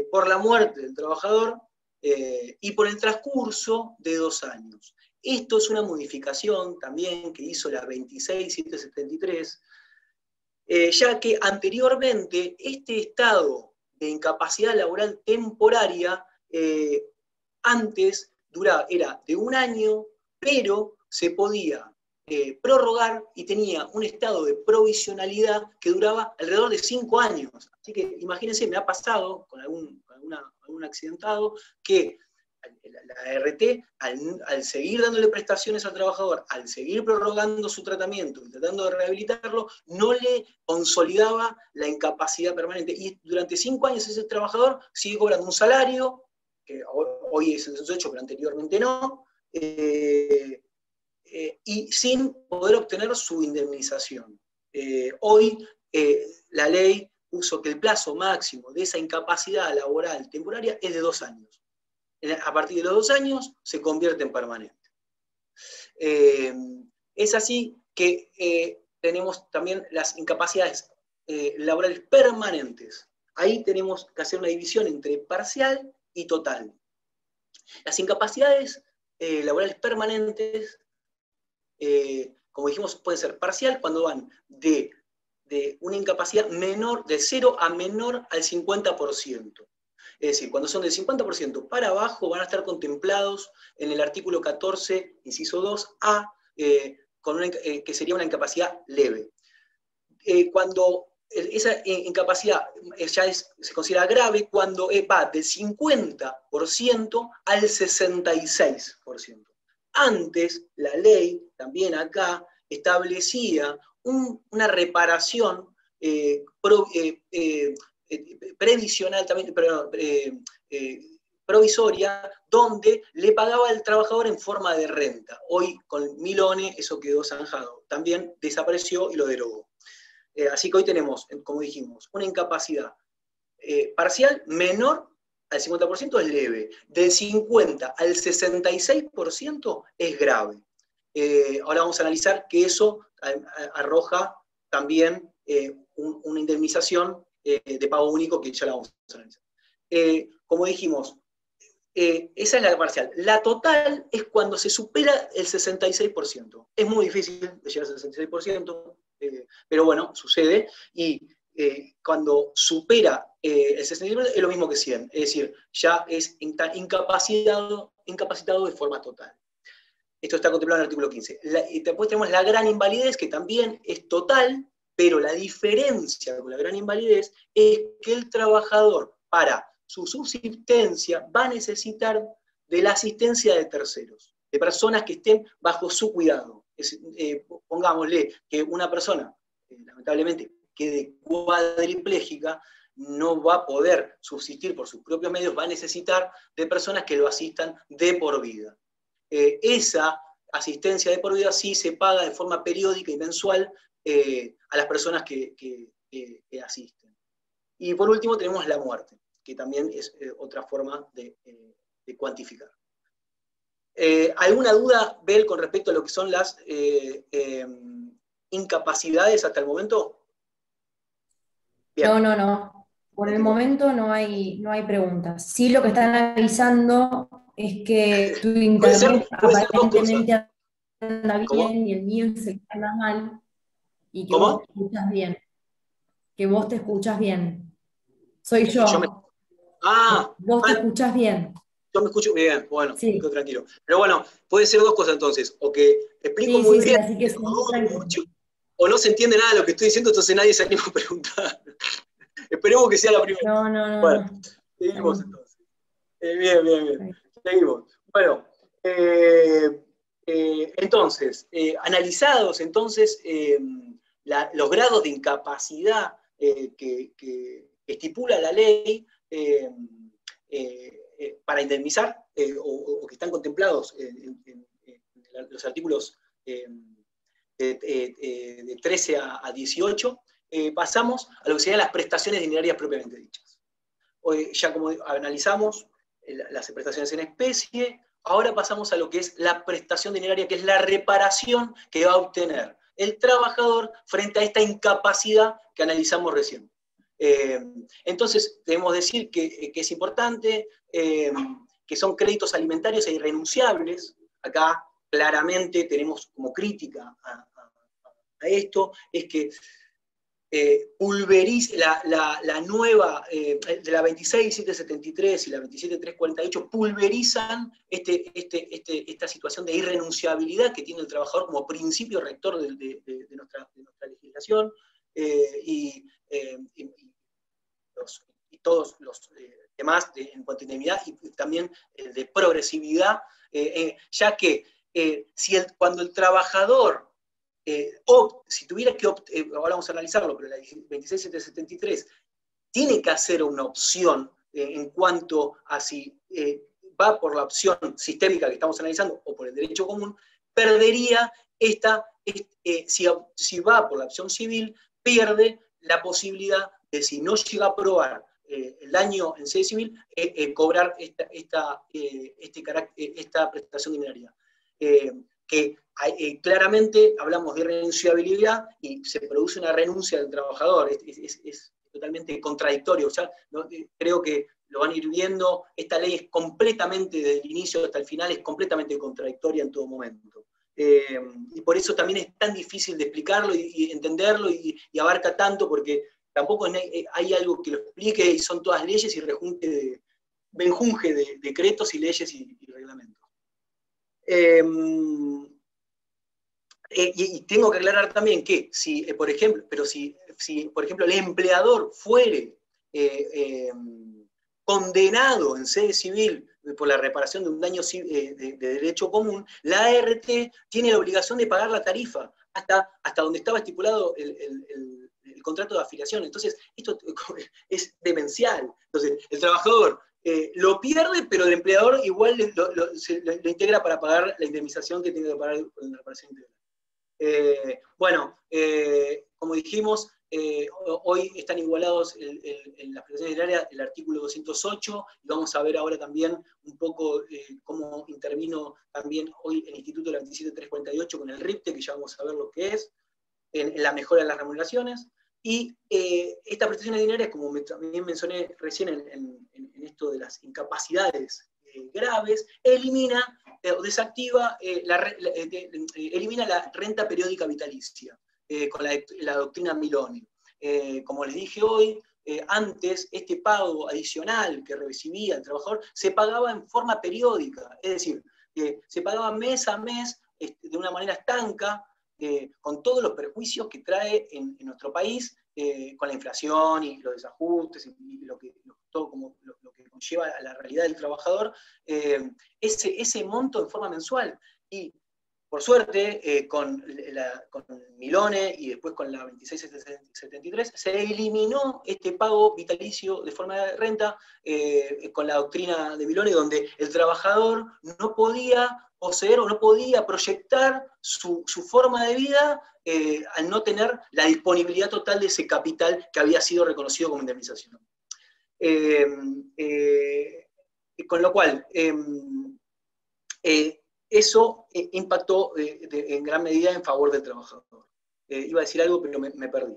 por la muerte del trabajador y por el transcurso de 2 años. Esto es una modificación también que hizo la 26773, ya que anteriormente este estado de incapacidad laboral temporaria antes era de 1 año, pero se podía prorrogar y tenía un estado de provisionalidad que duraba alrededor de 5 años. Así que imagínense, me ha pasado con algún accidentado que la ART, al seguir dándole prestaciones al trabajador, al seguir prorrogando su tratamiento y tratando de rehabilitarlo, no le consolidaba la incapacidad permanente. Y durante 5 años ese trabajador sigue cobrando un salario, que hoy es el 18, pero anteriormente no, y sin poder obtener su indemnización. Hoy la ley puso que el plazo máximo de esa incapacidad laboral temporaria es de 2 años. A partir de los 2 años se convierte en permanente. Es así que tenemos también las incapacidades laborales permanentes. Ahí tenemos que hacer una división entre parcial y total. Las incapacidades laborales permanentes, como dijimos, pueden ser parcial cuando van de una incapacidad menor, de 0 a menor al 50%. Es decir, cuando son del 50% para abajo van a estar contemplados en el artículo 14, inciso 2A, que sería una incapacidad leve. Cuando esa incapacidad se considera grave cuando va del 50% al 66%. Antes, la ley, también acá, establecía una reparación previsional, también, provisoria, donde le pagaba al trabajador en forma de renta. Hoy, con Milone, eso quedó zanjado. También desapareció y lo derogó. Así que hoy tenemos, como dijimos, una incapacidad parcial menor al 50% es leve, del 50 al 66% es grave. Ahora vamos a analizar que eso arroja también una indemnización de pago único, que ya la vamos a analizar. Como dijimos, esa es la parcial. La total es cuando se supera el 66%. Es muy difícil de llegar al 66%, pero bueno, sucede, y cuando supera el 66% es lo mismo que 100, es decir, ya es incapacitado de forma total. Esto está contemplado en el artículo 15. Y después tenemos la gran invalidez, que también es total, pero la diferencia con la gran invalidez es que el trabajador, para su subsistencia, va a necesitar de la asistencia de terceros, de personas que estén bajo su cuidado. Pongámosle que una persona, lamentablemente, quede cuadriplégica, no va a poder subsistir por sus propios medios, va a necesitar de personas que lo asistan de por vida. Esa asistencia de por vida sí se paga de forma periódica y mensual a las personas que asisten. Y por último tenemos la muerte, que también es otra forma de cuantificar. ¿Alguna duda, Bel, con respecto a lo que son las incapacidades hasta el momento? Bien. No. Por el momento no hay preguntas. Sí, lo que están analizando es que tu internet aparentemente anda bien y el mío se anda mal, y que vos te escuchas bien. Que vos te escuchas bien. Soy yo. Vos te escuchás bien. Yo me escucho bien, bueno, sí. Me quedo tranquilo. Pero bueno, puede ser dos cosas entonces, o que explico muy bien, así que mucho, o no se entiende nada de lo que estoy diciendo, entonces nadie se anima a preguntar. Esperemos que sea la primera. No. Bueno, seguimos entonces. Bien. Seguimos. Bueno, entonces, analizados entonces los grados de incapacidad que estipula la ley para indemnizar, o que están contemplados en los artículos de 13 a 18, pasamos a lo que serían las prestaciones dinerarias propiamente dichas. Hoy, ya como analizamos las prestaciones en especie, ahora pasamos a lo que es la prestación dineraria, que es la reparación que va a obtener el trabajador frente a esta incapacidad que analizamos recién. Entonces, debemos decir que es importante, que son créditos alimentarios e irrenunciables. Acá claramente tenemos como crítica a esto, es que pulveriza la nueva, de la 26.773 y la 27.348, pulverizan esta situación de irrenunciabilidad que tiene el trabajador como principio rector de nuestra legislación, y todos los demás en cuanto a indemnidad, y también de progresividad, ya que cuando el trabajador si tuviera que ahora vamos a analizarlo, pero la 26.773 tiene que hacer una opción en cuanto a si va por la opción sistémica que estamos analizando o por el derecho común, perdería si va por la opción civil, pierde la posibilidad de, si no llega a aprobar el daño en sede civil, cobrar esta prestación dineraria. Que claramente hablamos de irrenunciabilidad y se produce una renuncia del trabajador. Es totalmente contradictorio. Ya, ¿no? Creo que lo van a ir viendo. Esta ley es completamente, desde el inicio hasta el final, es completamente contradictoria en todo momento. Y por eso también es tan difícil de explicarlo y entenderlo, y abarca tanto, porque tampoco hay algo que lo explique, y son todas leyes y menjunje de decretos y leyes y reglamentos. Y tengo que aclarar también que si, por ejemplo, el empleador fuere condenado en sede civil por la reparación de un daño de derecho común, la ART tiene la obligación de pagar la tarifa hasta donde estaba estipulado el contrato de afiliación. Entonces, esto es demencial. Entonces, el trabajador lo pierde, pero el empleador igual lo integra para pagar la indemnización que tiene que pagar en la reparación integral. Bueno, como como dijimos, hoy están igualados en las prestaciones diarias el artículo 208, y vamos a ver ahora también un poco cómo intervino también hoy el Instituto de la 27348 con el RIPTE, que ya vamos a ver lo que es, en la mejora de las remuneraciones. Y estas prestaciones diarias, como también mencioné recién en esto de las incapacidades graves, elimina o desactiva, elimina la renta periódica vitalicia, con la doctrina Milone. Como les dije hoy, antes este pago adicional que recibía el trabajador se pagaba en forma periódica, es decir, se pagaba mes a mes de una manera estanca, con todos los perjuicios que trae en nuestro país, con la inflación y los desajustes y todo lo que conlleva a la realidad del trabajador, ese monto en forma mensual. Y por suerte, con Milone y después con la 2673, se eliminó este pago vitalicio de forma de renta con la doctrina de Milone, donde el trabajador no podía poseer o no podía proyectar su forma de vida al no tener la disponibilidad total de ese capital que había sido reconocido como indemnización. Con lo cual, eso impactó en gran medida en favor del trabajador. Iba a decir algo, pero me perdí.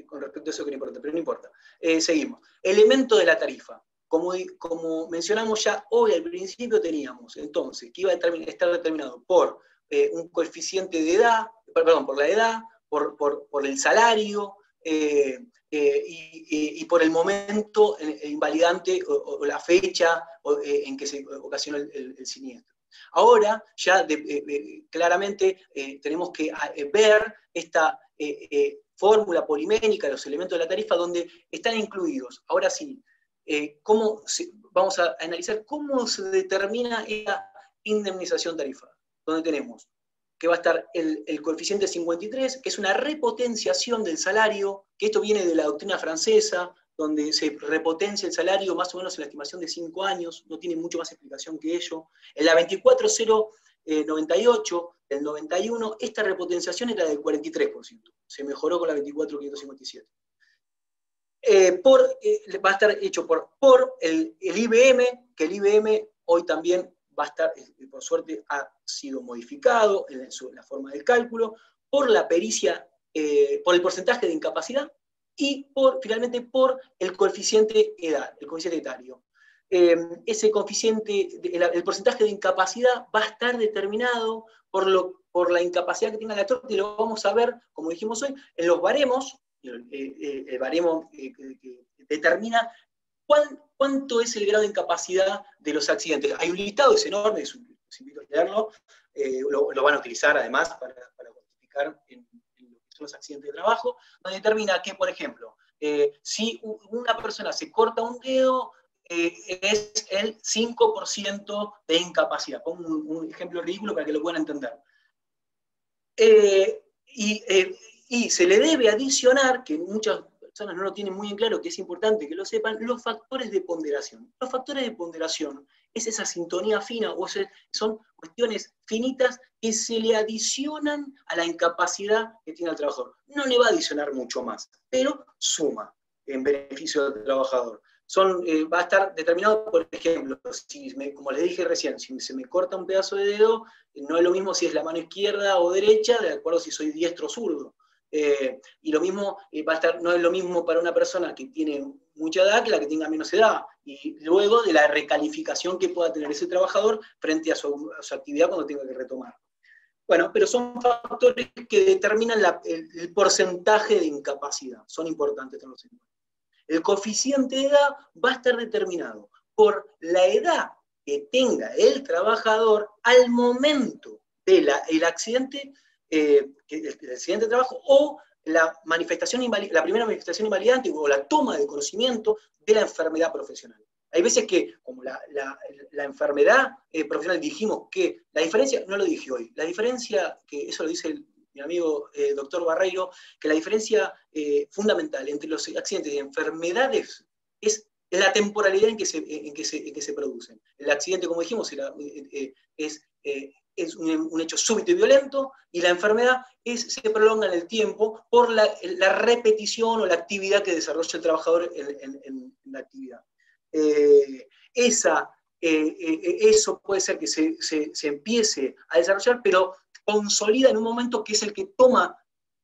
Con respecto a eso que no importa, pero no importa. Seguimos. Elemento de la tarifa. Como mencionamos ya hoy al principio, teníamos entonces que iba a estar determinado por un coeficiente de edad, perdón, por la edad, por el salario, y por el momento invalidante o la fecha en que se ocasionó el siniestro. Ahora ya claramente tenemos que ver esta fórmula poliménica de los elementos de la tarifa donde están incluidos, ahora sí, vamos a analizar cómo se determina esta indemnización tarifaria, donde tenemos que va a estar el coeficiente 53, que es una repotenciación del salario, que esto viene de la doctrina francesa, donde se repotencia el salario más o menos en la estimación de 5 años, no tiene mucho más explicación que ello. En la 24098 del 91, esta repotenciación era del 43%, se mejoró con la 24557. Va a estar hecho por el IBM, que el IBM hoy también va a estar, por suerte, ha sido modificado en la forma del cálculo, por la pericia, por el porcentaje de incapacidad y finalmente por el coeficiente edad, el coeficiente etario. Ese coeficiente, el porcentaje de incapacidad va a estar determinado por la incapacidad que tenga el actor, y lo vamos a ver, como dijimos hoy, en los baremos. El baremo que determina cuánto es el grado de incapacidad de los accidentes. Hay un listado, es enorme, les invito a leerlo, lo van a utilizar además para cuantificar en lo que son los accidentes de trabajo, donde determina que, por ejemplo, si una persona se corta un dedo, es el 5% de incapacidad. Pongo un ejemplo ridículo para que lo puedan entender. Y se le debe adicionar, que muchas personas no lo tienen muy en claro, que es importante que lo sepan, los factores de ponderación. Los factores de ponderación es esa sintonía fina, o sea, son cuestiones finitas que se le adicionan a la incapacidad que tiene el trabajador. No le va a adicionar mucho más, pero suma en beneficio del trabajador. Va a estar determinado, por ejemplo, como les dije recién, si se me corta un pedazo de dedo, no es lo mismo si es la mano izquierda o derecha, de acuerdo si soy diestro o zurdo. Y lo mismo no es lo mismo para una persona que tiene mucha edad que la que tenga menos edad, y luego de la recalificación que pueda tener ese trabajador frente a su actividad cuando tenga que retomar. Bueno, pero son factores que determinan el porcentaje de incapacidad, son importantes tenerlos en cuenta. El coeficiente de edad va a estar determinado por la edad que tenga el trabajador al momento del accidente, el accidente de trabajo, o la primera manifestación invalidante o la toma de conocimiento de la enfermedad profesional. Hay veces que, como la enfermedad profesional, dijimos que la diferencia, no lo dije hoy, la diferencia, que eso lo dice mi amigo doctor Barreiro, que la diferencia fundamental entre los accidentes y enfermedades es la temporalidad en que se producen. El accidente, como dijimos, es es un hecho súbito y violento, y la enfermedad se prolonga en el tiempo por la repetición o la actividad que desarrolla el trabajador en la actividad. Eso puede ser que se empiece a desarrollar, pero consolida en un momento que es el que toma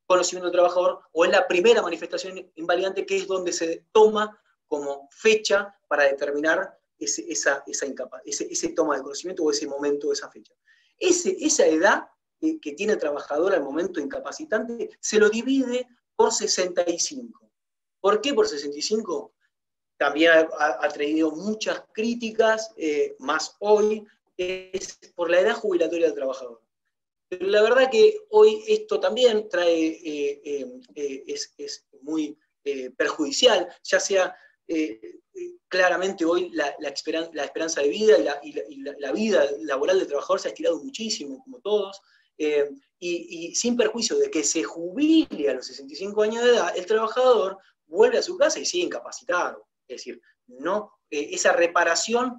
conocimiento del trabajador, o es la primera manifestación invalidante, que es donde se toma como fecha para determinar ese toma de conocimiento o ese momento, esa fecha. Esa edad que tiene el trabajador al momento incapacitante se lo divide por 65. ¿Por qué por 65? También ha traído muchas críticas, más hoy, es por la edad jubilatoria del trabajador. Pero la verdad que hoy esto también es muy perjudicial, ya sea claramente hoy la esperanza de vida y la vida laboral del trabajador se ha estirado muchísimo, como todos, y sin perjuicio de que se jubile a los 65 años de edad, el trabajador vuelve a su casa y sigue incapacitado. Es decir, esa reparación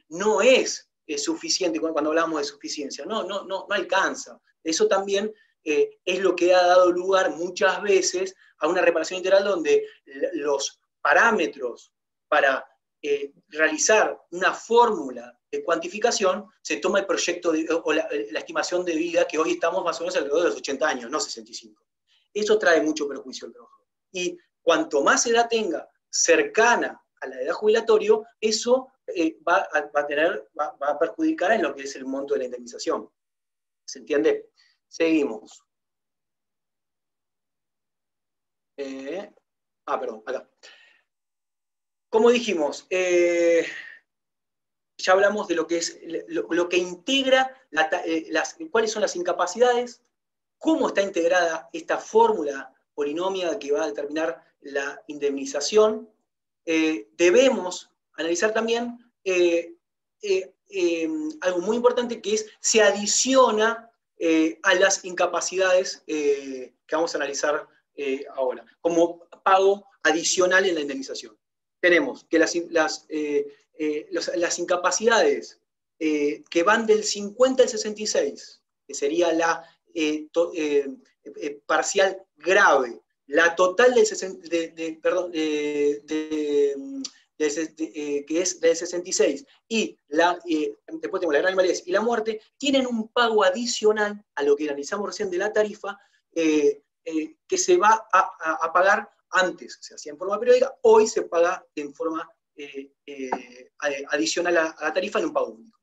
no es suficiente cuando hablamos de suficiencia, no alcanza. Eso también es lo que ha dado lugar muchas veces a una reparación integral donde los parámetros para realizar una fórmula de cuantificación se toma el proyecto o la estimación de vida, que hoy estamos más o menos alrededor de los 80 años, no 65. Eso trae mucho perjuicio al trabajador. Y cuanto más edad tenga cercana a la edad jubilatoria, eso va a perjudicar en lo que es el monto de la indemnización. ¿Se entiende? Seguimos. Perdón, acá. Como dijimos, ya hablamos de lo que es lo que integra, cuáles son las incapacidades, cómo está integrada esta fórmula polinomia que va a determinar la indemnización. Debemos analizar también algo muy importante, que es se adiciona a las incapacidades que vamos a analizar ahora, como pago adicional en la indemnización. Tenemos que las incapacidades que van del 50 al 66, que sería la parcial grave, la total que es del 66, y después tenemos la gran invalidez y la muerte, tienen un pago adicional a lo que analizamos recién de la tarifa, que se va a pagar antes. Se hacía en forma periódica, hoy se paga en forma adicional a la tarifa en un pago único.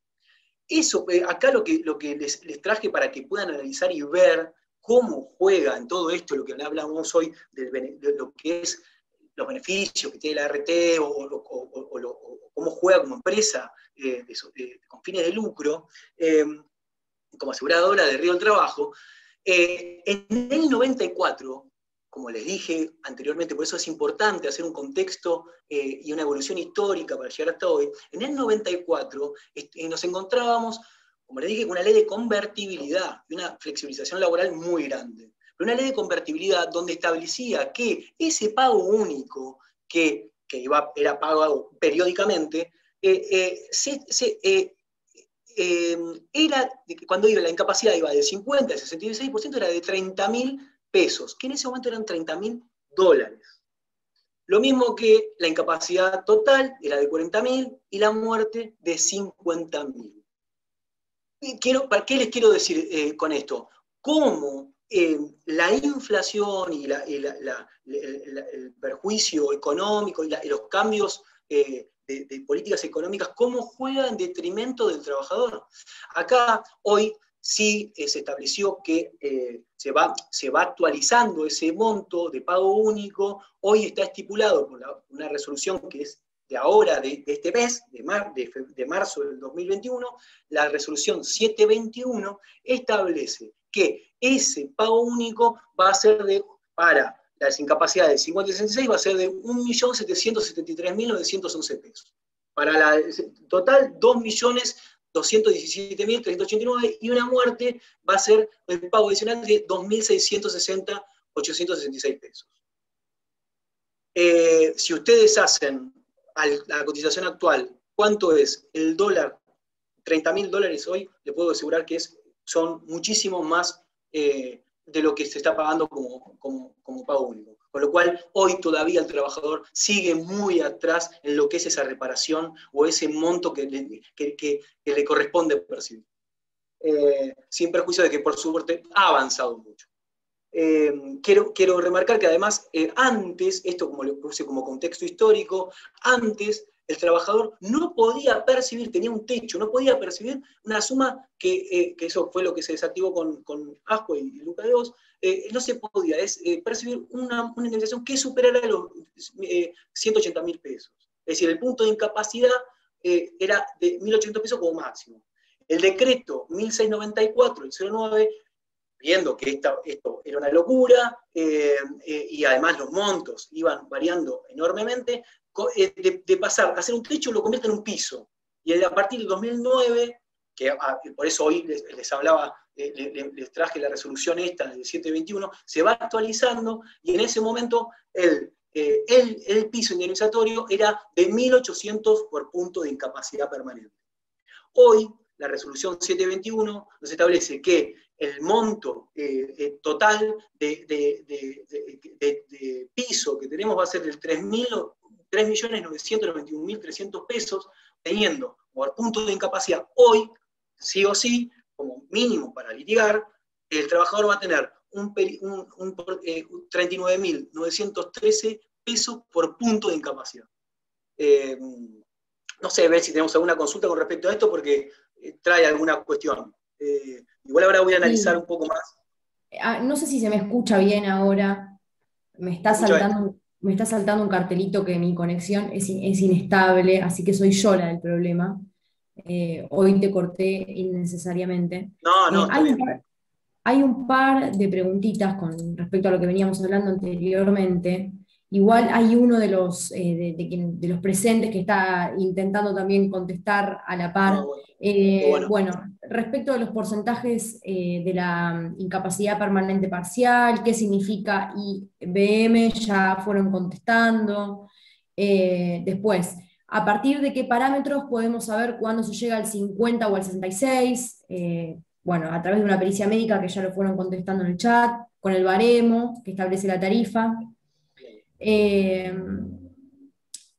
Eso, acá lo que les traje para que puedan analizar y ver cómo juega en todo esto, lo que hablamos hoy, de lo que es los beneficios que tiene la ART, o cómo juega como empresa con fines de lucro, como aseguradora de Río del Trabajo. En el 94, como les dije anteriormente, por eso es importante hacer un contexto y una evolución histórica para llegar hasta hoy, en el 94 nos encontrábamos, como les dije, con una ley de convertibilidad y una flexibilización laboral muy grande. Pero una ley de convertibilidad donde establecía que ese pago único que era pagado periódicamente, cuando la incapacidad iba del 50 al 66%, era de 30.000 pesos, que en ese momento eran $30.000. Lo mismo que la incapacidad total era de 40.000 y la muerte de 50.000. ¿Para qué les quiero decir con esto? Cómo la inflación y el perjuicio económico y los cambios de políticas económicas, cómo juegan en detrimento del trabajador. Acá hoy sí se estableció que se va actualizando ese monto de pago único. Hoy está estipulado por una resolución que es de ahora, de este mes, de marzo del 2021, la resolución 721 establece que ese pago único va a ser para las incapacidades de 50 y 66 va a ser de 1.773.911 pesos. Para la total, 2.217.389, y una muerte va a ser el pago adicional de 2.660.866 pesos. Si ustedes hacen a la cotización actual, ¿cuánto es el dólar? $30.000 hoy, le puedo asegurar que es son muchísimo más de lo que se está pagando como pago único. Con lo cual, hoy todavía el trabajador sigue muy atrás en lo que es esa reparación o ese monto que le corresponde percibir. Sin perjuicio de que, por suerte, ha avanzado mucho. Quiero remarcar que además, antes, esto como lo puse como contexto histórico, antes el trabajador no podía percibir, tenía un techo, no podía percibir una suma que eso fue lo que se desactivó con Ascue y Luca de Oz, no se podía percibir una indemnización que superara los 180.000 pesos. Es decir, el punto de incapacidad era de 1.800 pesos como máximo. El decreto 1694, el 09, viendo que esto era una locura, y además los montos iban variando enormemente, de pasar a hacer un techo lo convierte en un piso. Y a partir del 2009, que por eso hoy les hablaba, les traje la resolución esta del 721, se va actualizando, y en ese momento el piso indemnizatorio era de 1.800 por punto de incapacidad permanente. Hoy, la resolución 721 nos establece que el monto total de piso que tenemos va a ser del 3.991.300 pesos, teniendo por punto de incapacidad hoy, sí o sí, como mínimo para litigar, el trabajador va a tener 39.913 pesos por punto de incapacidad. No sé, ver si tenemos alguna consulta con respecto a esto, porque trae alguna cuestión. Igual ahora voy a analizar un poco más. No sé si se me escucha bien ahora. Me está saltando un cartelito que mi conexión es inestable, así que soy yo la del problema. Hoy te corté innecesariamente. No, está bien. Hay un par de preguntitas con respecto a lo que veníamos hablando anteriormente. Igual hay uno de los presentes que está intentando también contestar a la par. Bueno, respecto a los porcentajes de la incapacidad permanente parcial, qué significa IBM, ya fueron contestando. Después, ¿a partir de qué parámetros podemos saber cuándo se llega al 50 o al 66? Bueno, a través de una pericia médica que ya lo fueron contestando en el chat, con el baremo que establece la tarifa.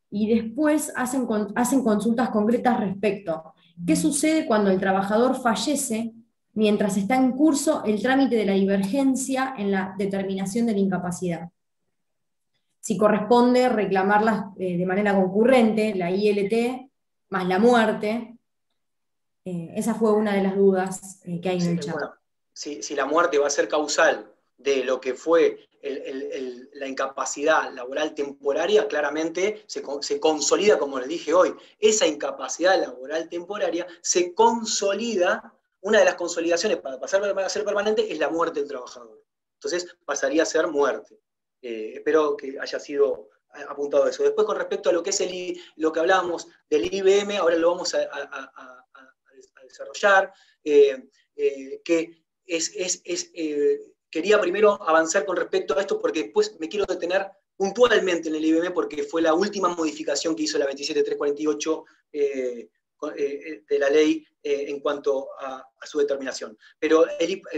Y después hacen consultas concretas respecto qué sucede cuando el trabajador fallece mientras está en curso el trámite de la divergencia en la determinación de la incapacidad. Si corresponde reclamarlas de manera concurrente, la ILT más la muerte. Esa fue una de las dudas que hay en el chat. Bueno, si la muerte va a ser causal de lo que fue la incapacidad laboral temporaria, claramente se consolida, como les dije hoy, esa incapacidad laboral temporaria se consolida. Una de las consolidaciones para pasar a ser permanente es la muerte del trabajador. Entonces pasaría a ser muerte. Espero que haya sido apuntado eso. Después, con respecto a lo que es lo que hablábamos del IBM, ahora lo vamos a desarrollar, quería primero avanzar con respecto a esto, porque después me quiero detener puntualmente en el IBM, porque fue la última modificación que hizo la 27348 de la ley en cuanto a su determinación. Pero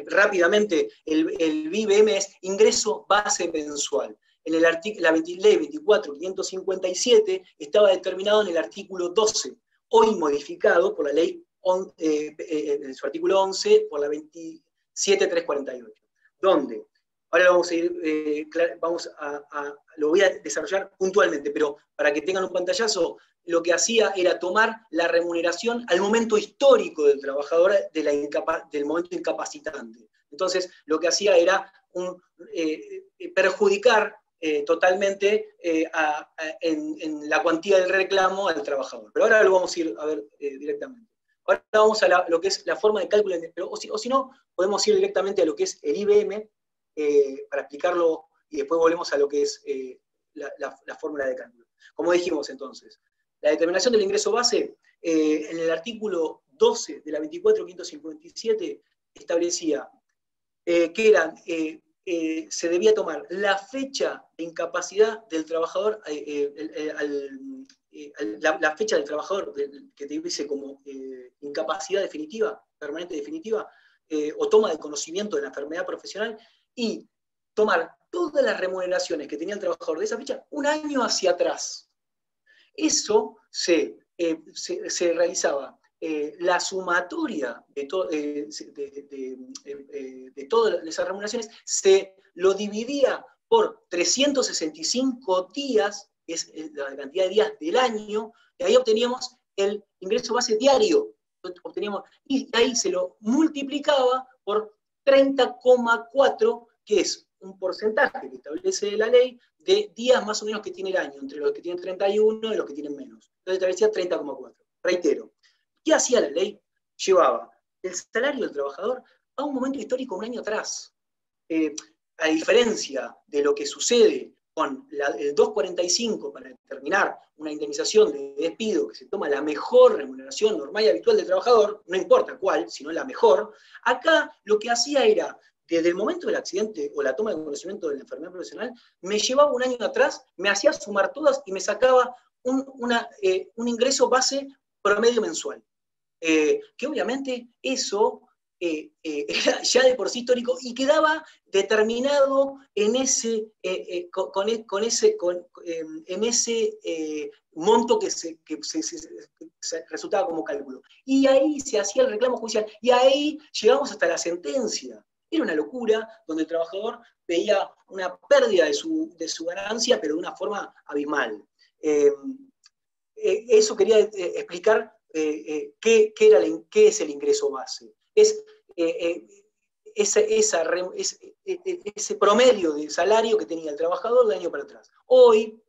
rápidamente, el IBM es ingreso base mensual. En la ley 24557 estaba determinado en el artículo 12, hoy modificado por la ley en su artículo 11 por la 27348, donde ahora vamos a ir, lo voy a desarrollar puntualmente, pero para que tengan un pantallazo, lo que hacía era tomar la remuneración al momento histórico del trabajador del momento incapacitante. Entonces, lo que hacía era perjudicar totalmente en la cuantía del reclamo al trabajador. Pero ahora lo vamos a ir a ver directamente. Ahora vamos a lo que es la forma de cálculo, o si no, podemos ir directamente a lo que es el IBM para explicarlo, y después volvemos a lo que es la fórmula de cálculo. Como dijimos entonces, la determinación del ingreso base, en el artículo 12 de la 24557 establecía que se debía tomar la fecha de incapacidad del trabajador, la fecha del trabajador que te dice como incapacidad definitiva, permanente definitiva, o toma de conocimiento de la enfermedad profesional y tomar todas las remuneraciones que tenía el trabajador de esa fecha un año hacia atrás. Eso se realizaba la sumatoria de todas esas remuneraciones, se lo dividía por 365 días, que es la cantidad de días del año, y ahí obteníamos el ingreso base diario. Y ahí se lo multiplicaba por 30,4, que es un porcentaje que establece la ley de días más o menos que tiene el año, entre los que tienen 31 y los que tienen menos. Entonces establecía 30,4. Reitero, ¿qué hacía la ley? Llevaba el salario del trabajador a un momento histórico un año atrás. A diferencia de lo que sucede con el 245 para determinar una indemnización de despido, que se toma la mejor remuneración normal y habitual del trabajador, no importa cuál, sino la mejor, acá lo que hacía era, desde el momento del accidente o la toma de conocimiento de la enfermedad profesional, me llevaba un año atrás, me hacía sumar todas y me sacaba un ingreso base promedio mensual. Que obviamente eso era ya de por sí histórico y quedaba determinado en ese monto que se resultaba como cálculo. Y ahí se hacía el reclamo judicial y ahí llegamos hasta la sentencia. Era una locura donde el trabajador veía una pérdida de su ganancia, pero de una forma abismal. Eso quería explicar qué es el ingreso base. Es ese promedio de salario que tenía el trabajador de año para atrás. Hoy,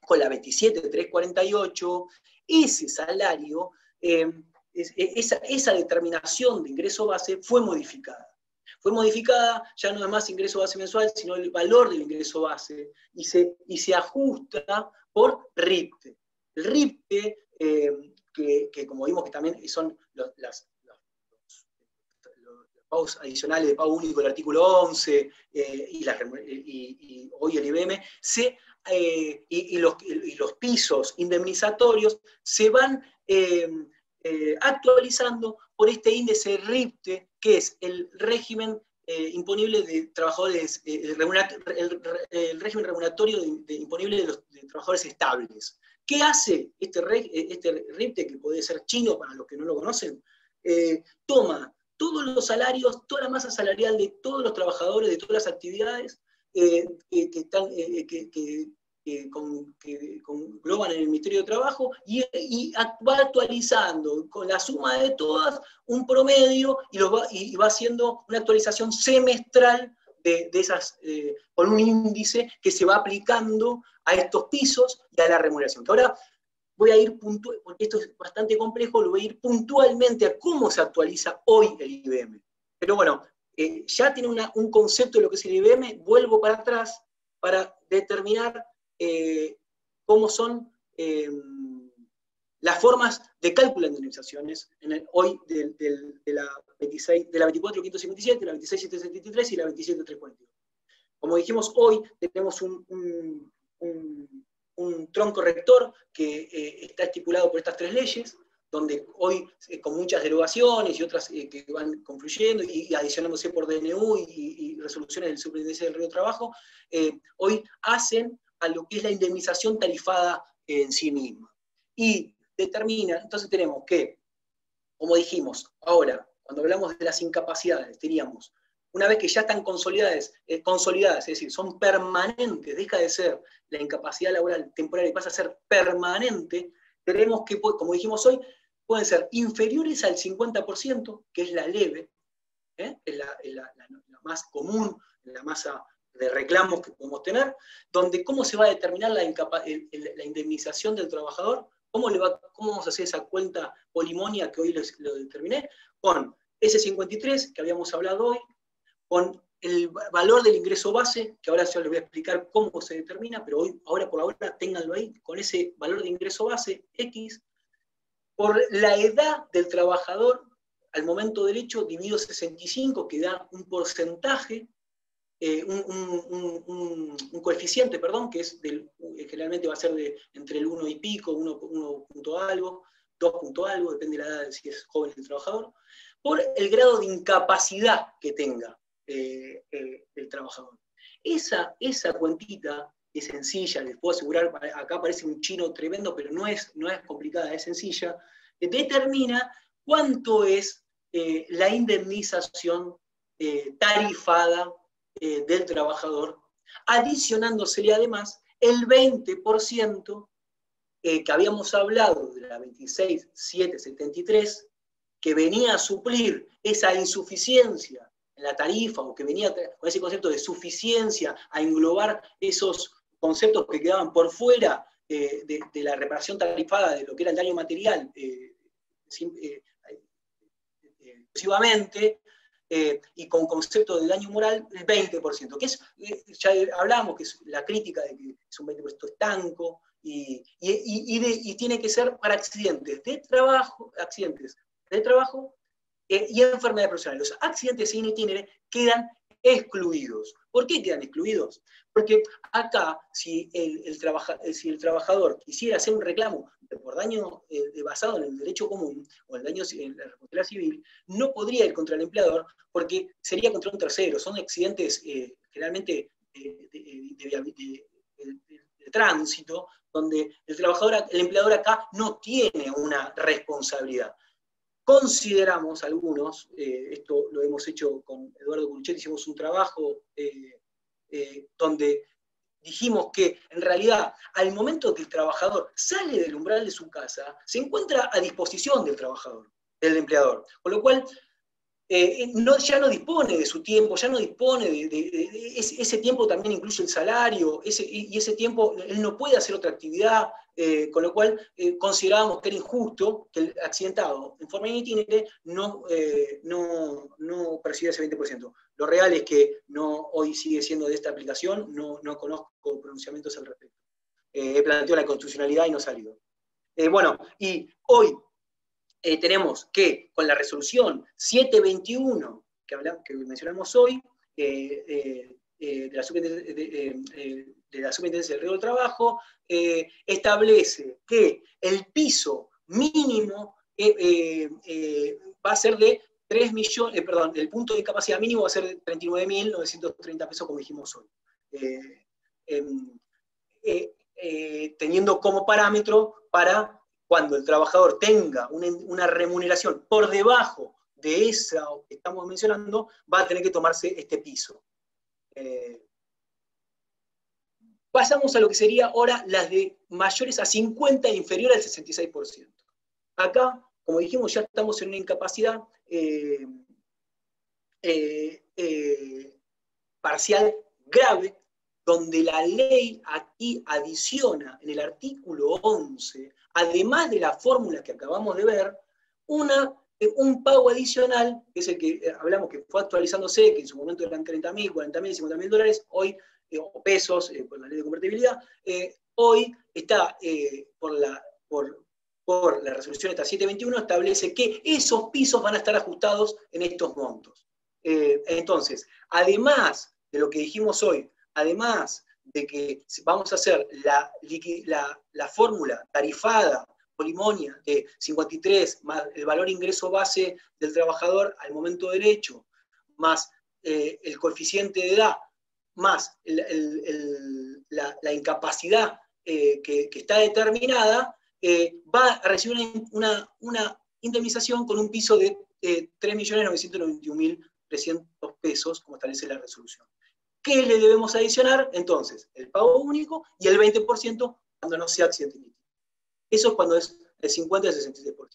con la 27.348, ese salario, esa determinación de ingreso base fue modificada. Fue modificada, ya no es más ingreso base mensual, sino el valor del ingreso base, y se ajusta por RIPTE. El RIPTE, que como vimos que también son los pagos adicionales de pago único del artículo 11 y hoy el IBM, y los pisos indemnizatorios se van actualizando por este índice RIPTE, que es el régimen imponible de trabajadores, el régimen remuneratorio imponible de trabajadores estables. ¿Qué hace este RIPTE, que puede ser chino para los que no lo conocen? Toma todos los salarios, toda la masa salarial de todos los trabajadores, de todas las actividades que engloban en el Ministerio de Trabajo y va actualizando con la suma de todas un promedio y va haciendo una actualización semestral de esas, con un índice que se va aplicando a estos pisos y a la remuneración. Que ahora voy a ir puntual, porque esto es bastante complejo, lo voy a ir puntualmente a cómo se actualiza hoy el IBM. Pero bueno, ya tiene un concepto de lo que es el IBM, vuelvo para atrás para determinar cómo son las formas de cálculo de indemnizaciones hoy de la 24.557, la 26.773 y la 27.342. Como dijimos, hoy tenemos un tronco rector que está estipulado por estas tres leyes, donde hoy, con muchas derogaciones y otras que van confluyendo y adicionándose por DNU y resoluciones del Superintendencia del Río de Trabajo, hoy hacen a lo que es la indemnización tarifada en sí misma. Y determina, entonces tenemos que, como dijimos, ahora, cuando hablamos de las incapacidades, teníamos, una vez que ya están consolidadas, es decir, son permanentes, deja de ser la incapacidad laboral temporal y pasa a ser permanente, tenemos que, como dijimos hoy, pueden ser inferiores al 50%, que es la leve, es la más común, la masa de reclamos que podemos tener, donde cómo se va a determinar la indemnización del trabajador, cómo vamos a hacer esa cuenta polimonia que hoy lo determiné, con ese 53 que habíamos hablado hoy, con el valor del ingreso base, que ahora ya les voy a explicar cómo se determina, pero ahora por ahora ténganlo ahí, con ese valor de ingreso base, X, por la edad del trabajador al momento derecho dividido 65, que da un porcentaje, un coeficiente, perdón, que es generalmente va a ser entre el 1 y pico, 1 punto algo, 2 punto algo, depende de la edad de si es joven el trabajador, por el grado de incapacidad que tenga el trabajador. Esa cuentita es sencilla, les puedo asegurar, acá parece un chino tremendo, pero no es complicada, es sencilla, determina cuánto es la indemnización tarifada del trabajador, adicionándosele además el 20% que habíamos hablado de la 26.773, que venía a suplir esa insuficiencia en la tarifa, o que venía con ese concepto de suficiencia a englobar esos conceptos que quedaban por fuera de la reparación tarifada de lo que era el daño material exclusivamente, y con concepto de daño moral, el 20%, que es, ya hablamos, que es la crítica de que es un 20% estanco, y tiene que ser para accidentes de trabajo y enfermedades profesionales. Los accidentes in itinere quedan excluidos. ¿Por qué quedan excluidos? Porque acá, si el trabajador quisiera hacer un reclamo por daño basado en el derecho común o el daño en la responsabilidad civil, no podría ir contra el empleador porque sería contra un tercero. Son accidentes generalmente de tránsito, donde el empleador acá no tiene una responsabilidad. Consideramos algunos, esto lo hemos hecho con Eduardo Curuchet, hicimos un trabajo donde dijimos que en realidad al momento que el trabajador sale del umbral de su casa, se encuentra a disposición del empleador, con lo cual ya no dispone de su tiempo, ya no dispone de ese tiempo, también incluye el salario, y ese tiempo él no puede hacer otra actividad, con lo cual considerábamos que era injusto que el accidentado en forma in itinere no percibiera ese 20%. Lo real es que hoy sigue siendo de esta aplicación, no conozco pronunciamientos al respecto. He planteado la constitucionalidad y no ha salido. Bueno, y hoy tenemos que con la resolución 721 que mencionamos hoy, de la Superintendencia del Riesgo del Trabajo, establece que el piso mínimo va a ser de 3 millones, perdón, el punto de capacidad mínimo va a ser de 39.930 pesos, como dijimos hoy. Teniendo como parámetro para cuando el trabajador tenga una remuneración por debajo de esa que estamos mencionando, va a tener que tomarse este piso. Pasamos a lo que sería ahora las de mayores a 50 e inferior al 66%. Acá, como dijimos, ya estamos en una incapacidad parcial grave, donde la ley aquí adiciona en el artículo 11, además de la fórmula que acabamos de ver, un pago adicional, que es el que hablamos que fue actualizándose, que en su momento eran 30.000, 40.000, 50.000 dólares, hoy, o pesos, por la ley de convertibilidad, hoy está, por la resolución esta 721, establece que esos pisos van a estar ajustados en estos montos. Entonces, además de lo que dijimos hoy, además de que vamos a hacer la fórmula tarifada polimonia de 53 más el valor ingreso base del trabajador al momento del hecho, más el coeficiente de edad, más la incapacidad que está determinada, va a recibir una indemnización con un piso de 3.991.300 pesos, como establece la resolución. ¿Qué le debemos adicionar? Entonces, el pago único y el 20% cuando no sea accidente. Eso es cuando es el 50 y el 66%.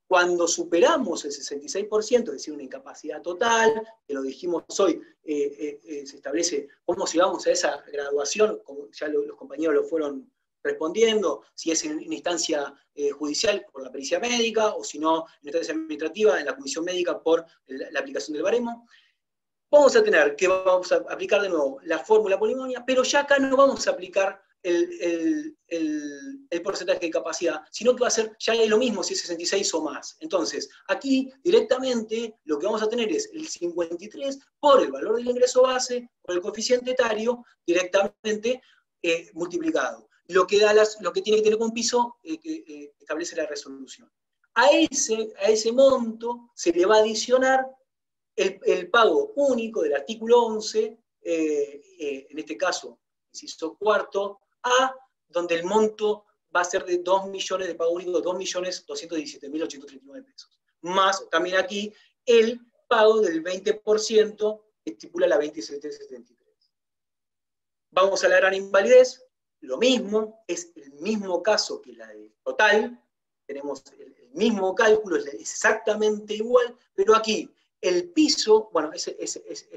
Cuando superamos el 66%, es decir, una incapacidad total, que lo dijimos hoy, se establece cómo llegamos a esa graduación, como ya los compañeros lo fueron respondiendo, si es en instancia judicial por la pericia médica, o si no, en instancia administrativa, en la comisión médica por la aplicación del baremo. Vamos a tener que vamos a aplicar de nuevo la fórmula polimonia, pero ya acá no vamos a aplicar el porcentaje de capacidad, sino que va a ser ya lo mismo si es 66 o más. Entonces, aquí directamente lo que vamos a tener es el 53 por el valor del ingreso base, por el coeficiente etario, directamente multiplicado. Lo que tiene que tener con piso que establece la resolución. A ese monto se le va a adicionar el pago único del artículo 11, en este caso, inciso cuarto, A, donde el monto va a ser de 2 millones de pago único, 2.217.839 pesos. Más también aquí el pago del 20% que estipula la 2773. Vamos a la gran invalidez, lo mismo, es el mismo caso que la de total, tenemos el mismo cálculo, es exactamente igual, pero aquí el piso, bueno, es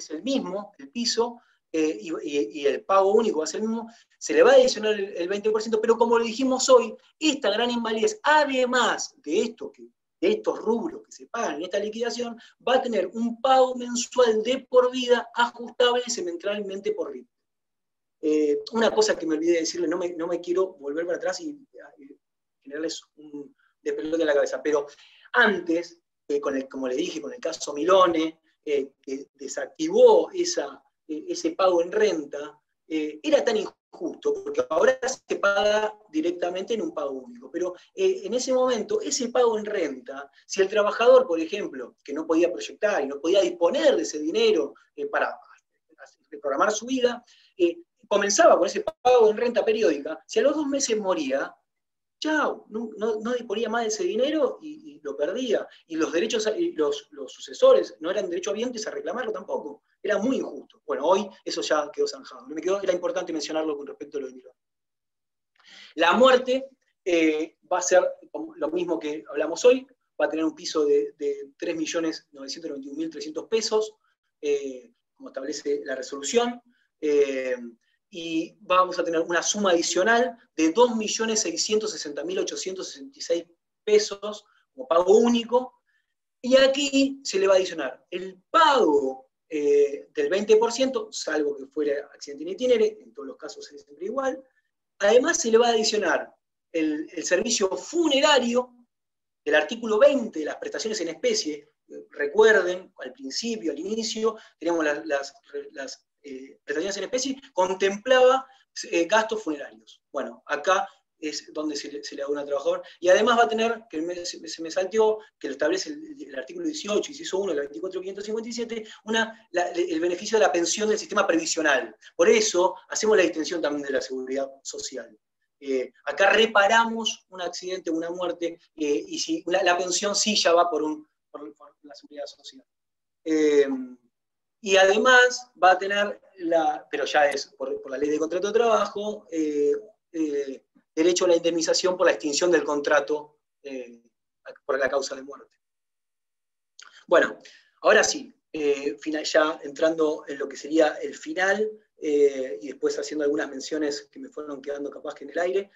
el mismo, el piso, y el pago único va a ser el mismo, se le va a adicionar el 20%, pero como lo dijimos hoy, esta gran invalidez, además de estos rubros que se pagan en esta liquidación, va a tener un pago mensual de por vida ajustable semestralmente por RIP. Una cosa que me olvidé de decirle, no me quiero volver para atrás y generarles un despelote en la cabeza, pero antes, como le dije, con el caso Milone, que desactivó ese pago en renta, era tan injusto, porque ahora se paga directamente en un pago único, pero en ese momento, ese pago en renta, si el trabajador, por ejemplo, que no podía proyectar y no podía disponer de ese dinero para programar su vida, comenzaba con ese pago en renta periódica, si a los 2 meses moría, chao, no disponía más de ese dinero y lo perdía. Y los derechos, los sucesores no eran derechohabientes a reclamarlo tampoco. Era muy injusto. Bueno, hoy eso ya quedó zanjado. Era importante mencionarlo con respecto a lo de Milón. La muerte va a ser lo mismo que hablamos hoy, va a tener un piso de 3.991.300 pesos, como establece la resolución, y vamos a tener una suma adicional de 2.660.866 pesos como pago único, y aquí se le va a adicionar el pago del 20%, salvo que fuera accidente in itinere, en todos los casos es siempre igual. Además se le va a adicionar el servicio funerario del artículo 20 de las prestaciones en especie. Recuerden, al principio, al inicio, tenemos las prestaciones en especie, contemplaba gastos funerarios. Bueno, acá es donde se le da a un trabajador, y además va a tener, que se me salteó, que lo establece el artículo 18, inciso 1, la 24.557, el beneficio de la pensión del sistema previsional. Por eso hacemos la distinción también de la seguridad social. Acá reparamos un accidente, una muerte, y si la pensión sí ya va por la seguridad social. Y además va a tener, pero ya es por la ley de contrato de trabajo, derecho a la indemnización por la extinción del contrato por la causa de muerte. Bueno, ahora sí, ya entrando en lo que sería el final, y después haciendo algunas menciones que me fueron quedando capaz que en el aire.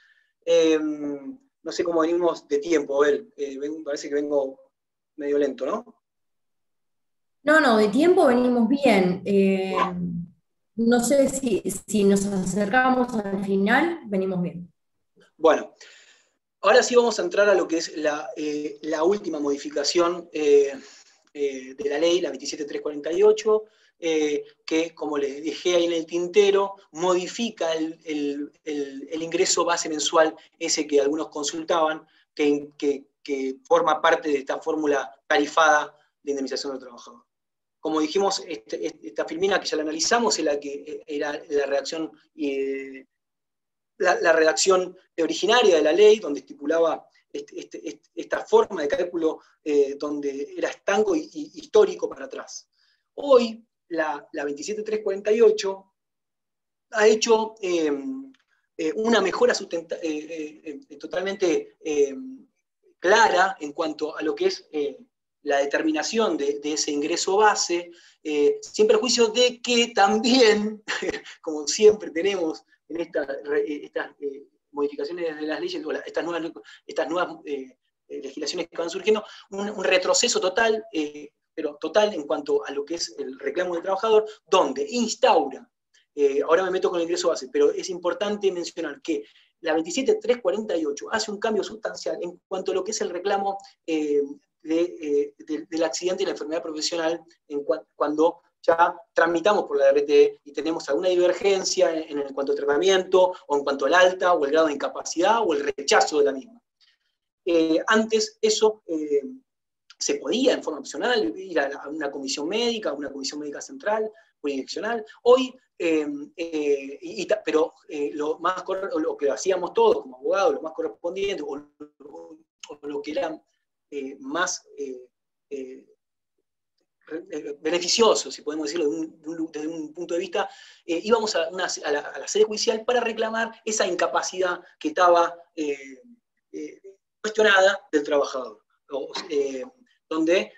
No sé cómo venimos de tiempo, Abel. Parece que vengo medio lento, ¿no? No, de tiempo venimos bien. No sé si nos acercamos al final, venimos bien. Bueno, ahora sí vamos a entrar a lo que es la última modificación de la ley, la 27348, que, como les dejé ahí en el tintero, modifica el ingreso base mensual, ese que algunos consultaban, que forma parte de esta fórmula tarifada de indemnización del trabajador. Como dijimos, esta filmina que ya la analizamos es la que era la redacción la redacción originaria de la ley, donde estipulaba esta forma de cálculo donde era estanco y histórico para atrás. Hoy, la 27348 ha hecho una mejora totalmente clara en cuanto a lo que es la determinación de ese ingreso base, sin perjuicio de que también, como siempre tenemos en estas modificaciones de las leyes, o estas nuevas legislaciones que van surgiendo, un retroceso total, pero total en cuanto a lo que es el reclamo del trabajador, donde instaura, ahora me meto con el ingreso base, pero es importante mencionar que la 27348 hace un cambio sustancial en cuanto a lo que es el reclamo del accidente y la enfermedad profesional cuando ya tramitamos por la RTE y tenemos alguna divergencia en cuanto al tratamiento, o en cuanto al alta, o el grado de incapacidad, o el rechazo de la misma. Antes eso se podía en forma opcional ir a una comisión médica central, jurisdiccional. Hoy, pero lo que hacíamos todos como abogados, lo más correspondiente, o lo que era más beneficioso, si podemos decirlo desde un punto de vista, íbamos a la sede judicial para reclamar esa incapacidad que estaba cuestionada del trabajador. Donde,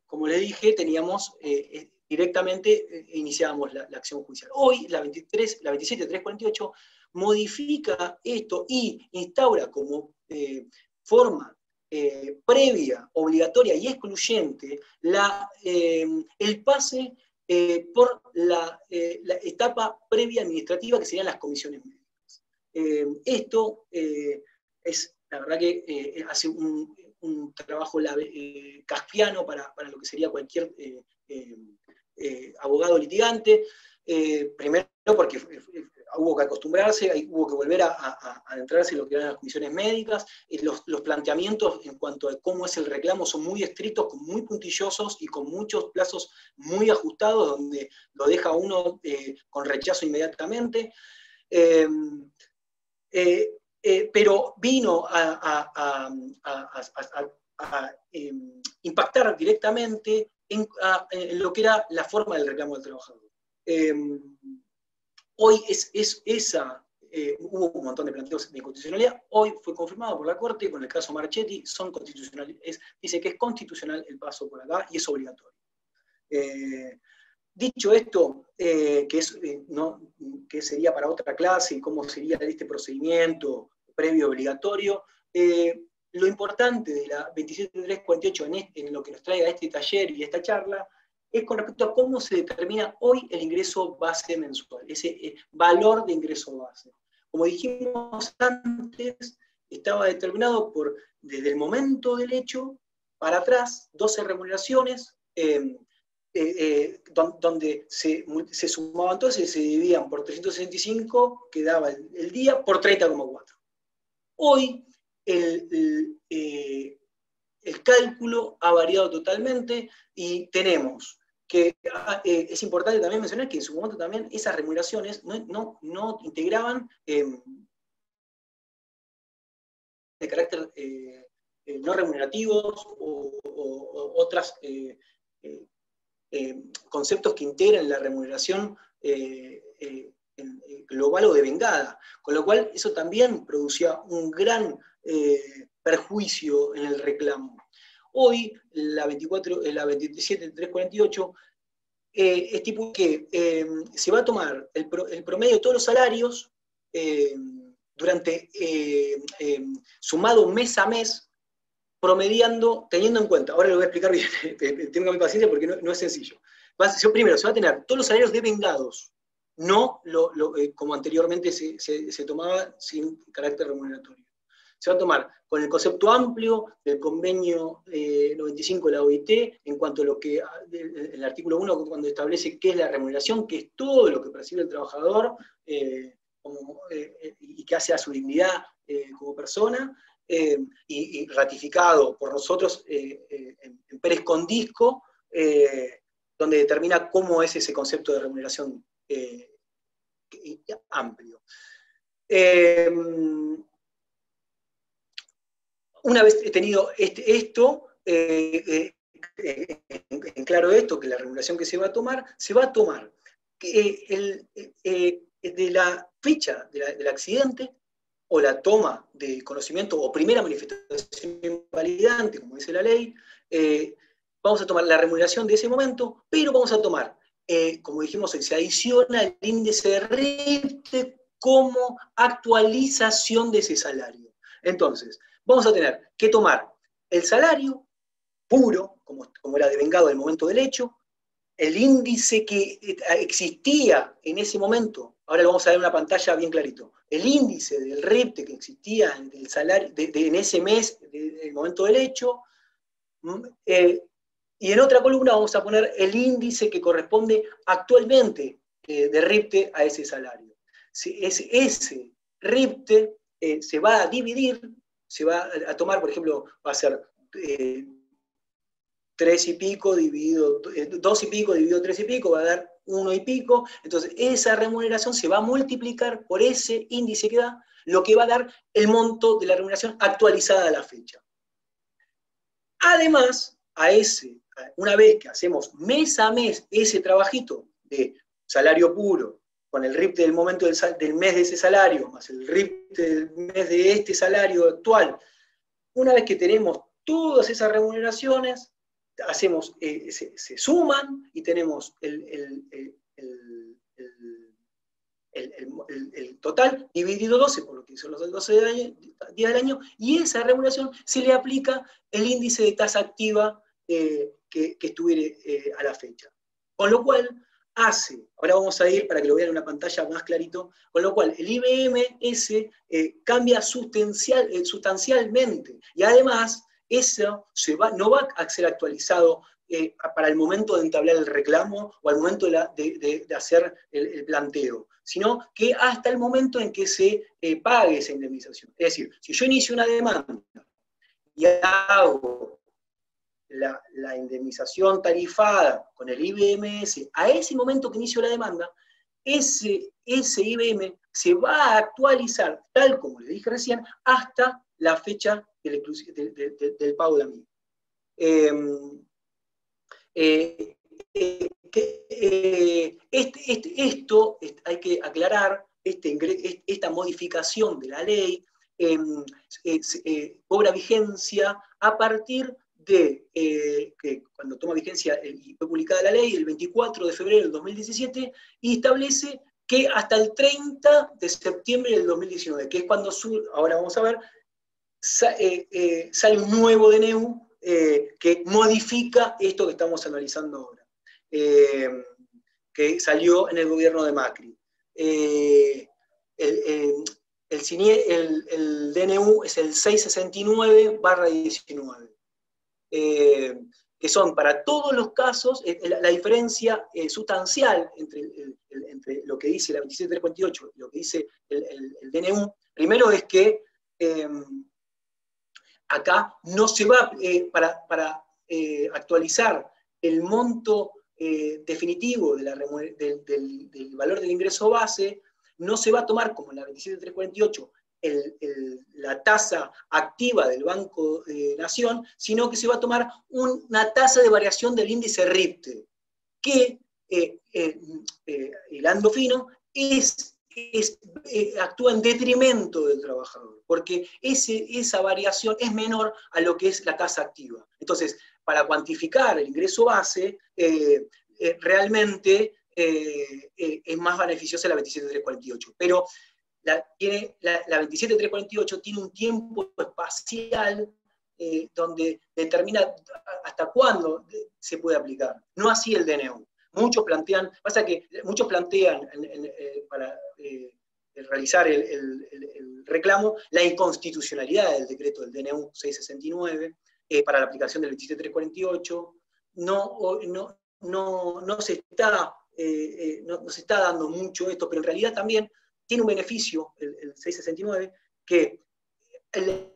como les dije, teníamos directamente iniciábamos la acción judicial. Hoy, la 27348 modifica esto y instaura como forma previa, obligatoria y excluyente el pase por la etapa previa administrativa, que serían las comisiones médicas. Esto es, la verdad que hace un trabajo kafkiano para lo que sería cualquier abogado litigante. Primero porque hubo que acostumbrarse, hubo que volver a adentrarse en lo que eran las comisiones médicas. Los planteamientos en cuanto a cómo es el reclamo son muy estrictos, muy puntillosos y con muchos plazos muy ajustados, donde lo deja uno con rechazo inmediatamente. Pero vino a impactar directamente en lo que era la forma del reclamo del trabajador. Hoy hubo un montón de planteos de inconstitucionalidad, hoy fue confirmado por la Corte con el caso Marchetti, son constitucionales, dice que es constitucional el paso por acá y es obligatorio. Dicho esto, que sería para otra clase y cómo sería este procedimiento previo obligatorio, lo importante de la 27348 en lo que nos trae a este taller y a esta charla es con respecto a cómo se determina hoy el ingreso base mensual, ese valor de ingreso base. Como dijimos antes, estaba determinado desde el momento del hecho para atrás, 12 remuneraciones, donde se sumaban entonces, se dividían por 365, que daba el día, por 30,4. Hoy el cálculo ha variado totalmente y tenemos que es importante también mencionar que en su momento también esas remuneraciones no integraban de carácter no regulativos o otros conceptos que integran la remuneración global o devengada, con lo cual eso también producía un gran perjuicio en el reclamo. Hoy, la 27348 estipula que se va a tomar el promedio de todos los salarios sumado mes a mes, promediando, teniendo en cuenta, ahora lo voy a explicar bien, tengan mi paciencia porque no es sencillo. Primero, se va a tener todos los salarios devengados, no como anteriormente se tomaba sin carácter remuneratorio. Se va a tomar con el concepto amplio del convenio 95 de la OIT, en cuanto a lo que el artículo 1, cuando establece qué es la remuneración, que es todo lo que percibe el trabajador y que hace a su dignidad como persona, y ratificado por nosotros en Pérez Condisco, donde determina cómo es ese concepto de remuneración amplio. Una vez tenido esto, en claro esto, que la regulación que se va a tomar de la fecha del accidente, o la toma de conocimiento, o primera manifestación invalidante, como dice la ley, vamos a tomar la remuneración de ese momento, pero vamos a tomar, como dijimos, se adiciona el índice de RIPTE como actualización de ese salario. Entonces, vamos a tener que tomar el salario puro, como era devengado en el momento del hecho, el índice que existía en ese momento, ahora lo vamos a ver en una pantalla bien clarito, el índice del RIPTE que existía en el salario, en ese mes, en el momento del hecho, y en otra columna vamos a poner el índice que corresponde actualmente de RIPTE a ese salario. Ese RIPTE se va a dividir, se va a se va a tomar, por ejemplo, va a ser 3 y pico dividido, 2 y pico dividido 3 y pico, va a dar 1 y pico, entonces esa remuneración se va a multiplicar por ese índice que da, lo que va a dar el monto de la remuneración actualizada a la fecha. Además, una vez que hacemos mes a mes ese trabajito de salario puro, con el RIP del momento del mes de ese salario, más el RIP del mes de este salario actual, una vez que tenemos todas esas remuneraciones, hacemos, se suman y tenemos el total dividido 12, por lo que son los 12 días del año, y esa remuneración se le aplica el índice de tasa activa que estuviere a la fecha. Con lo cual, ahora vamos a ir para que lo vean en una pantalla más clarito, con lo cual el IBMS cambia sustancialmente, y además eso no va a ser actualizado para el momento de entablar el reclamo o al momento de hacer el planteo, sino que hasta el momento en que se pague esa indemnización. Es decir, si yo inicio una demanda y hago la indemnización tarifada con el IBMS, a ese momento que inicio la demanda, ese IBM se va a actualizar, tal como le dije recién, hasta la fecha del pago de amigo. Esto hay que aclarar, esta modificación de la ley cobra vigencia a partir de que cuando toma vigencia y fue publicada la ley el 24 de febrero del 2017 y establece que hasta el 30 de septiembre del 2019, que es cuando ahora vamos a ver, sale un nuevo DNU que modifica esto que estamos analizando ahora, que salió en el gobierno de Macri. El DNU es el 669/19, que son para todos los casos, la diferencia sustancial entre lo que dice la 27348 y lo que dice el DNU, primero es que acá no se va, para actualizar el monto definitivo del valor del ingreso base, no se va a tomar, como en la 27348, la tasa activa del Banco Nación, sino que se va a tomar una tasa de variación del índice RIPTE, que, hilando fino, actúa en detrimento del trabajador, porque esa variación es menor a lo que es la tasa activa. Entonces, para cuantificar el ingreso base, realmente es más beneficiosa la 27348, pero la 27348 tiene un tiempo espacial donde determina hasta cuándo se puede aplicar, no así el DNU. Muchos plantean para realizar el reclamo la inconstitucionalidad del decreto del DNU 669 para la aplicación del 27348. No se está dando mucho esto, pero en realidad también tiene un beneficio el 669, que el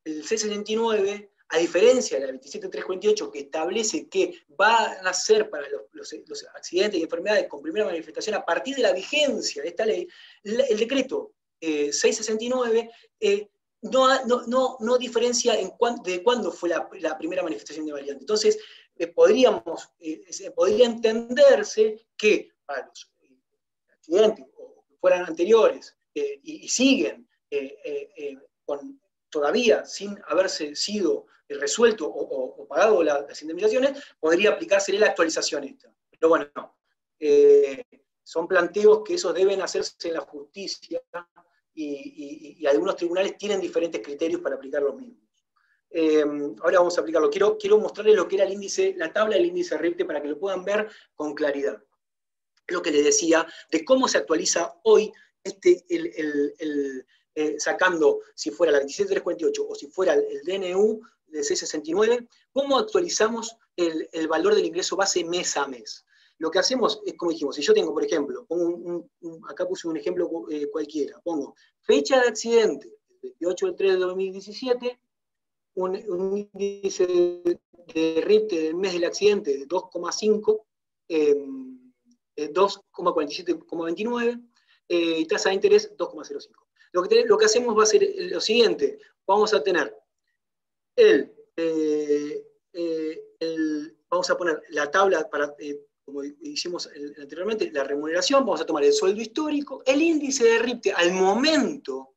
669, a diferencia de la 27348, que establece que van a ser para los accidentes y enfermedades con primera manifestación a partir de la vigencia de esta ley, el decreto 669 no diferencia de cuándo fue la primera manifestación de variante. Entonces, podría entenderse que para los accidentes o que fueran anteriores y siguen todavía sin haberse sido resuelto o pagado las indemnizaciones, podría aplicársele la actualización esta. Pero bueno, no. Son planteos que esos deben hacerse en la justicia y algunos tribunales tienen diferentes criterios para aplicar los mismos. Ahora vamos a aplicarlo. Quiero mostrarles lo que era la tabla del índice RIPTE para que lo puedan ver con claridad. Lo que les decía de cómo se actualiza hoy sacando, si fuera la 27348 o si fuera el DNU de 669, cómo actualizamos el valor del ingreso base mes a mes. Lo que hacemos es, como dijimos, si yo tengo, por ejemplo, acá puse un ejemplo cualquiera, pongo fecha de accidente, 28 del 3 de 2017, un índice de RIPTE del mes del accidente de 2,5, 2,47,29, y tasa de interés 2,05. Lo que hacemos va a ser lo siguiente: vamos a tener vamos a poner la tabla para, como hicimos anteriormente, la remuneración, vamos a tomar el sueldo histórico, el índice de RIPTE al momento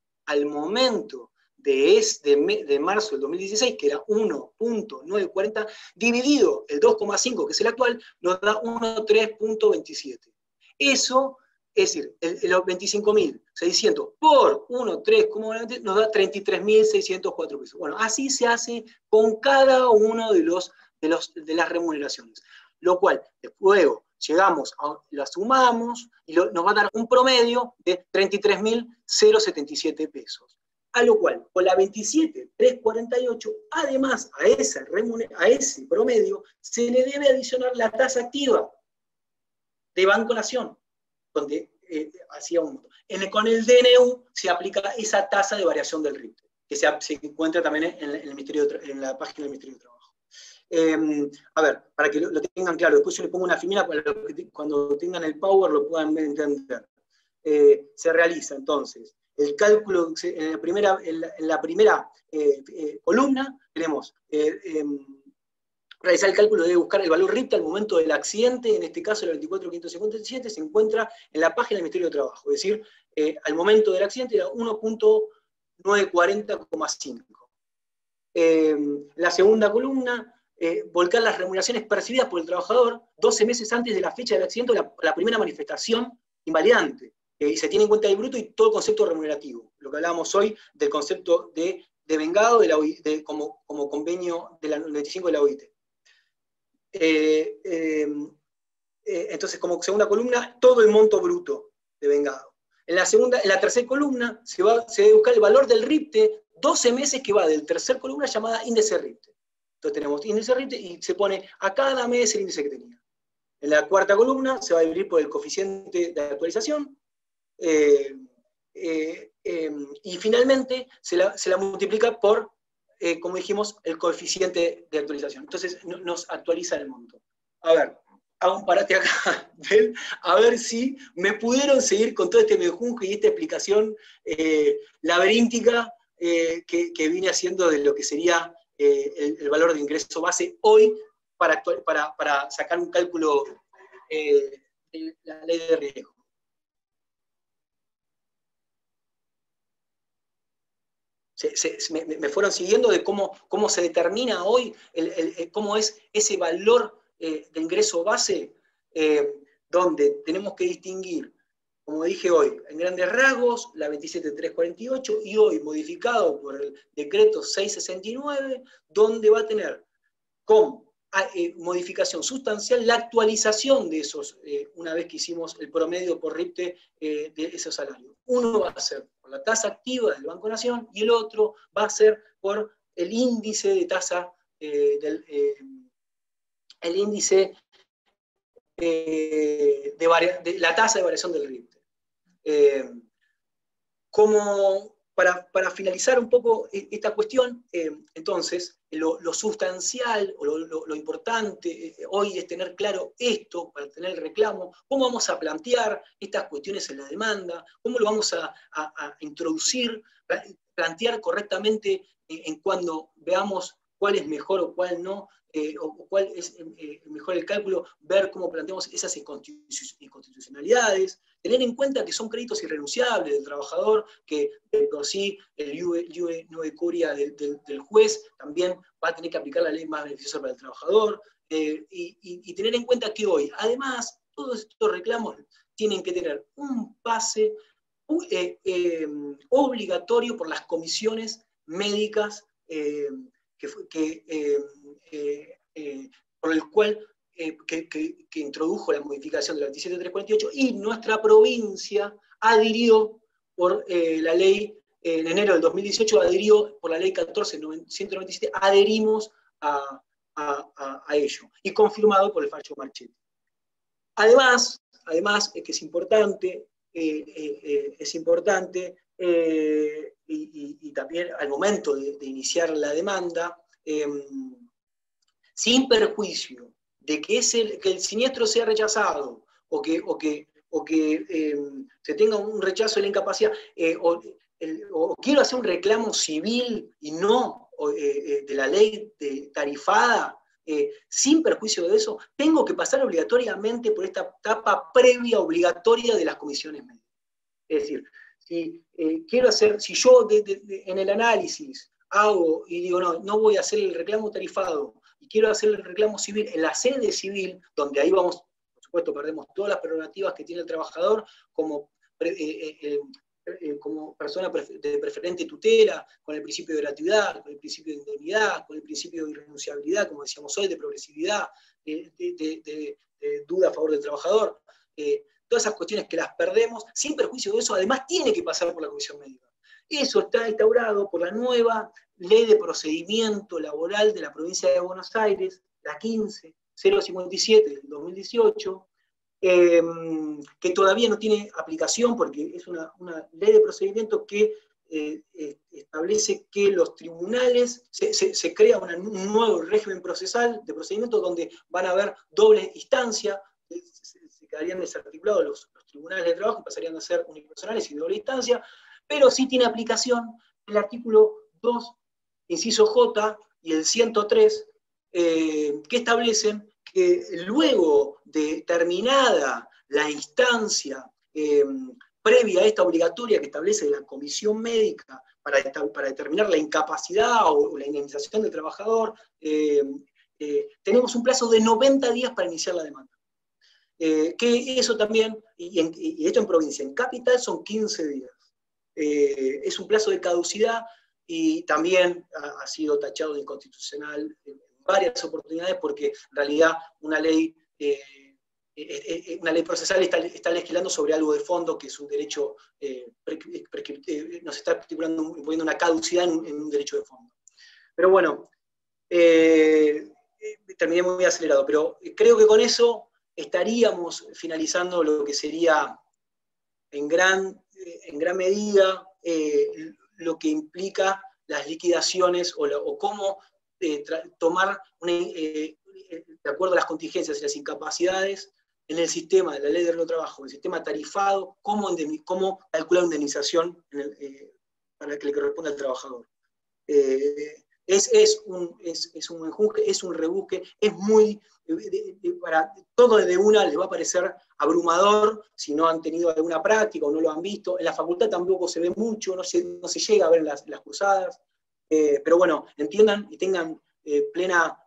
de marzo del 2016, que era 1.940, dividido el 2,5, que es el actual, nos da 1.3.27. Eso, es decir, los 25.600 por 1.3, nos da 33.604 pesos. Bueno, así se hace con cada uno de las remuneraciones. Lo cual, luego llegamos, la sumamos, y nos va a dar un promedio de 33.077 pesos. A lo cual, con la 27.348, además a ese promedio, se le debe adicionar la tasa activa de Banco Nación, donde hacía un monto. Con el DNU se aplica esa tasa de variación del RIPTE, que se encuentra también en la página del Ministerio de Trabajo. A ver, para que lo tengan claro, después yo le pongo una filmina para que cuando tengan el power lo puedan entender. Se realiza entonces el cálculo en la primera columna. Tenemos realizar el cálculo de buscar el valor RIPTE al momento del accidente. En este caso el 24.557 se encuentra en la página del Ministerio de Trabajo, es decir, al momento del accidente era 1.940,5. La segunda columna, volcar las remuneraciones percibidas por el trabajador 12 meses antes de la fecha del accidente o la primera manifestación invalidante. Y se tiene en cuenta el bruto y todo el concepto remunerativo. Lo que hablábamos hoy del concepto de vengado de la OIT, como convenio de la 95 de la OIT. Entonces, como segunda columna, todo el monto bruto de vengado. En la tercera columna se debe buscar el valor del RIPTE 12 meses, que va del tercer columna llamada índice RIPTE. Entonces tenemos índice RIPTE y se pone a cada mes el índice que tenía. En la cuarta columna se va a dividir por el coeficiente de actualización. Y finalmente se la multiplica por, como dijimos, el coeficiente de actualización. Entonces nos actualiza el monto. A ver, hago un parate acá, a ver si me pudieron seguir con todo este mejunje y esta explicación laberíntica que vine haciendo de lo que sería el valor de ingreso base hoy para sacar un cálculo de la ley de riesgo. Me fueron siguiendo de cómo se determina hoy, cómo es ese valor de ingreso base, donde tenemos que distinguir, como dije hoy, en grandes rasgos, la 27.348, y hoy modificado por el decreto 669, donde va a tener como modificación sustancial la actualización de esos, una vez que hicimos el promedio por RIPTE de esos salarios. Uno va a ser por la tasa activa del Banco Nación y el otro va a ser por el índice de tasa, el índice de la tasa de variación del RIPTE. Como para finalizar un poco esta cuestión, entonces, lo sustancial o lo importante hoy es tener claro esto, para tener el reclamo, cómo vamos a plantear estas cuestiones en la demanda, cómo lo vamos a introducir, plantear correctamente en cuando veamos cuál es mejor o cuál no, o cuál es mejor el cálculo, ver cómo planteamos esas inconstitucionalidades, tener en cuenta que son créditos irrenunciables del trabajador, que por sí el iure nueve curia del juez también va a tener que aplicar la ley más beneficiosa para el trabajador, y tener en cuenta que hoy, además, todos estos reclamos tienen que tener un pase obligatorio por las comisiones médicas por el cual que introdujo la modificación de la 27.348, y nuestra provincia adhirió por la ley, en enero del 2018, adhirió por la ley 14.197, adherimos a ello, y confirmado por el fallo Marchetti. Además, es que es importante y también al momento de iniciar la demanda, sin perjuicio de que el siniestro sea rechazado o que se tenga un rechazo de la incapacidad, o quiero hacer un reclamo civil y no de la ley tarifada, sin perjuicio de eso, tengo que pasar obligatoriamente por esta etapa previa obligatoria de las comisiones médicas. Es decir, si yo en el análisis hago y digo, no voy a hacer el reclamo tarifado y quiero hacer el reclamo civil en la sede civil, donde ahí vamos, por supuesto, perdemos todas las prerrogativas que tiene el trabajador como persona de preferente tutela, con el principio de gratuidad, con el principio de indemnidad, con el principio de irrenunciabilidad, como decíamos hoy, de progresividad, de duda a favor del trabajador. Todas esas cuestiones que las perdemos, sin perjuicio de eso, además tiene que pasar por la comisión médica. Eso está instaurado por la nueva Ley de Procedimiento Laboral de la Provincia de Buenos Aires, la 15.057 del 2018, que todavía no tiene aplicación porque es una ley de procedimiento que establece que los tribunales, se crea un nuevo régimen procesal de procedimiento donde van a haber doble instancia, se quedarían desarticulados los tribunales de trabajo y pasarían a ser unipersonales y de doble instancia, pero sí tiene aplicación el artículo 2, inciso J, y el 103, que establecen que luego de terminada la instancia previa a esta obligatoria que establece la comisión médica para determinar la incapacidad o la indemnización del trabajador, tenemos un plazo de 90 días para iniciar la demanda. Que eso también, y esto en provincia, en capital son 15 días. Es un plazo de caducidad y también ha sido tachado de inconstitucional en varias oportunidades porque en realidad una ley procesal está legislando sobre algo de fondo que es un derecho, nos está poniendo una caducidad en un derecho de fondo. Pero bueno, terminé muy acelerado, pero creo que con eso estaríamos finalizando lo que sería en gran medida lo que implica las liquidaciones o cómo tomar, de acuerdo a las contingencias y las incapacidades, en el sistema de la ley de trabajo, en el sistema tarifado, cómo calcular una indemnización para que le corresponda al trabajador. Es un enjunje, es un rebusque, es muy, para todo de una les va a parecer abrumador si no han tenido alguna práctica o no lo han visto. En la facultad tampoco se ve mucho, no se llega a ver las cruzadas, pero bueno, entiendan y tengan plena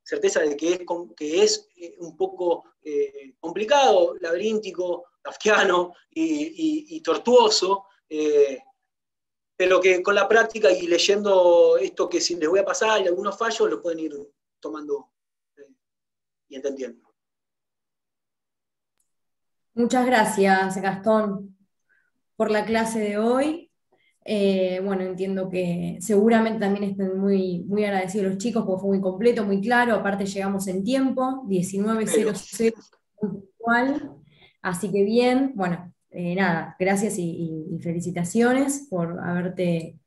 certeza de que es un poco complicado, laberíntico, kafkiano y tortuoso, pero que con la práctica y leyendo esto que si les voy a pasar y algunos fallos, los pueden ir tomando y entendiendo. Muchas gracias, Gastón, por la clase de hoy. Bueno, entiendo que seguramente también estén muy, muy agradecidos los chicos porque fue muy completo, muy claro. Aparte llegamos en tiempo, 19:00 puntual. Así que bien, bueno, nada, gracias y felicitaciones por haberte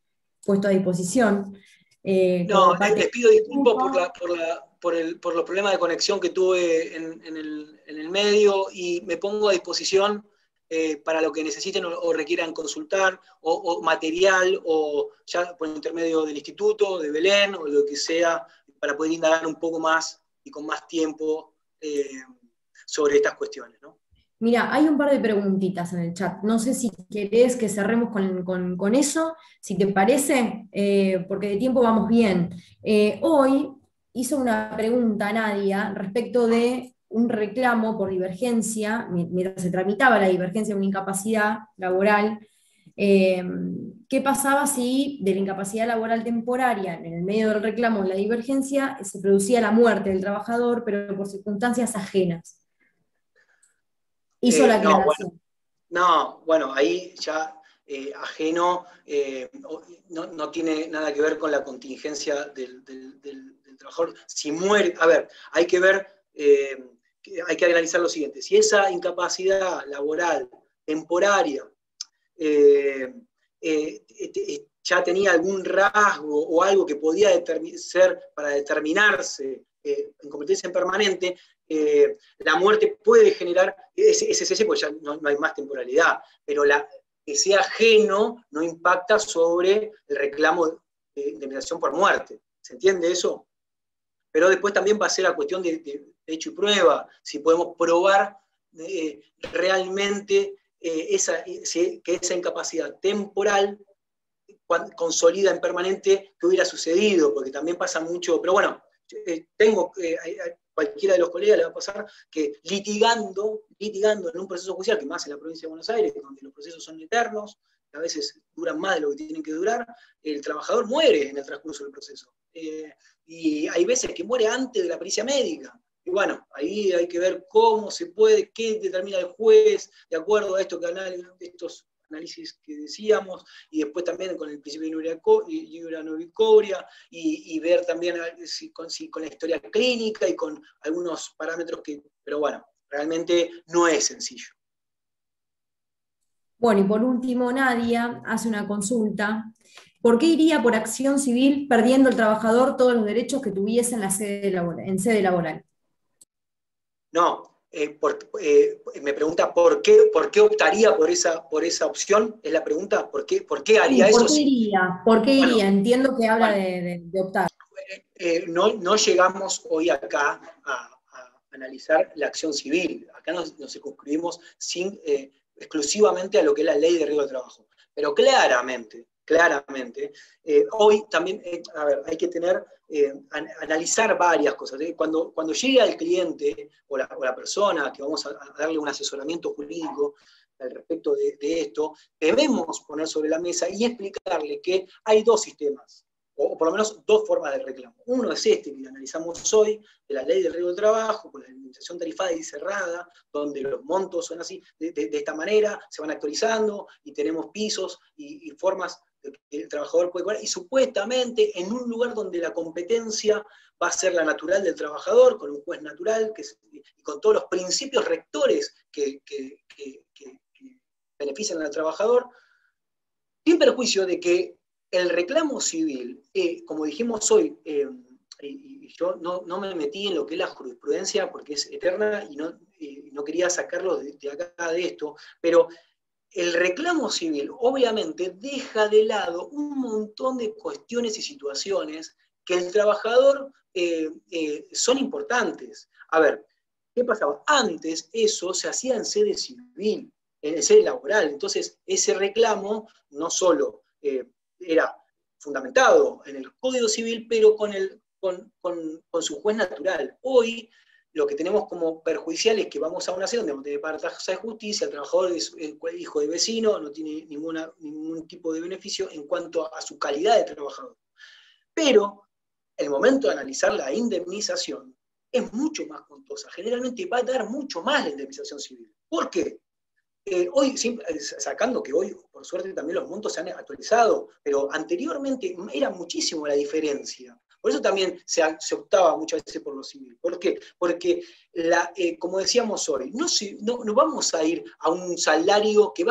puesto a disposición. Les pido disculpas por los problemas de conexión que tuve en el medio y me pongo a disposición para lo que necesiten o requieran consultar, o material, o ya por intermedio del instituto, de Belén, o lo que sea, para poder indagar un poco más y con más tiempo sobre estas cuestiones, ¿no? Mira, hay un par de preguntitas en el chat. No sé si querés que cerremos con eso, si te parece, porque de tiempo vamos bien. Hoy hizo una pregunta Nadia respecto de un reclamo por divergencia, mientras se tramitaba la divergencia de una incapacidad laboral. ¿Qué pasaba si de la incapacidad laboral temporaria, en el medio del reclamo de la divergencia, se producía la muerte del trabajador, pero por circunstancias ajenas? Hizo la aclaración. Bueno, ahí ya ajeno no tiene nada que ver con la contingencia del trabajador. Si muere, a ver, hay que ver, hay que analizar lo siguiente. Si esa incapacidad laboral temporaria ya tenía algún rasgo o algo que podía ser para determinarse en competencia permanente, la muerte puede generar ese cese, porque ya no hay más temporalidad, pero que sea ajeno no impacta sobre el reclamo de indemnización por muerte. ¿Se entiende eso? Pero después también va a ser la cuestión de hecho y prueba, si podemos probar realmente que esa incapacidad temporal consolida en permanente que hubiera sucedido, porque también pasa mucho, pero bueno, cualquiera de los colegas le va a pasar que litigando en un proceso judicial, que más en la provincia de Buenos Aires, donde los procesos son eternos, que a veces duran más de lo que tienen que durar, el trabajador muere en el transcurso del proceso. Y hay veces que muere antes de la pericia médica. Y bueno, ahí hay que ver cómo se puede, qué determina el juez, de acuerdo a estos análisis que decíamos, y después también con el principio de iura nobis causa, y ver también si con la historia clínica y con algunos parámetros pero bueno, realmente no es sencillo. Bueno, y por último, Nadia hace una consulta. ¿Por qué iría por acción civil perdiendo el trabajador todos los derechos que tuviese en sede laboral? No, me pregunta ¿por qué optaría por esa opción? Es la pregunta, ¿por qué haría eso? ¿Por qué iría? Entiendo que habla de optar. No llegamos hoy acá a analizar la acción civil. Acá nos circunscribimos exclusivamente a lo que es la ley de riesgo de trabajo. Pero claramente, hoy también, hay que analizar varias cosas. Cuando llegue al cliente o la persona que vamos a darle un asesoramiento jurídico al respecto de esto, debemos poner sobre la mesa y explicarle que hay dos sistemas, o por lo menos dos formas de reclamo. Uno es este que analizamos hoy, de la ley del riesgo del trabajo, con la indemnización tarifada y cerrada, donde los montos son así, de esta manera, se van actualizando, y tenemos pisos y formas de que el trabajador puede cobrar, y supuestamente en un lugar donde la competencia va a ser la natural del trabajador, con un juez natural, y con todos los principios rectores que benefician al trabajador, sin perjuicio de que el reclamo civil, como dijimos hoy, y yo no me metí en lo que es la jurisprudencia porque es eterna y no quería sacarlo de acá de esto, pero el reclamo civil obviamente deja de lado un montón de cuestiones y situaciones que el trabajador son importantes. A ver, ¿qué pasaba? Antes eso se hacía en sede civil, en sede laboral, entonces ese reclamo no solo era fundamentado en el Código Civil, pero con su juez natural. Hoy lo que tenemos como perjudicial es que vamos a una sede donde no tiene tasa de justicia, el trabajador es hijo de vecino, no tiene ningún tipo de beneficio en cuanto a su calidad de trabajador. Pero el momento de analizar la indemnización es mucho más costosa. Generalmente va a dar mucho más la indemnización civil. ¿Por qué? Hoy, sacando que hoy, por suerte, también los montos se han actualizado, pero anteriormente era muchísimo la diferencia. Por eso también se optaba muchas veces por lo civil. ¿Por qué? Porque, como decíamos hoy, no vamos a ir a un salario que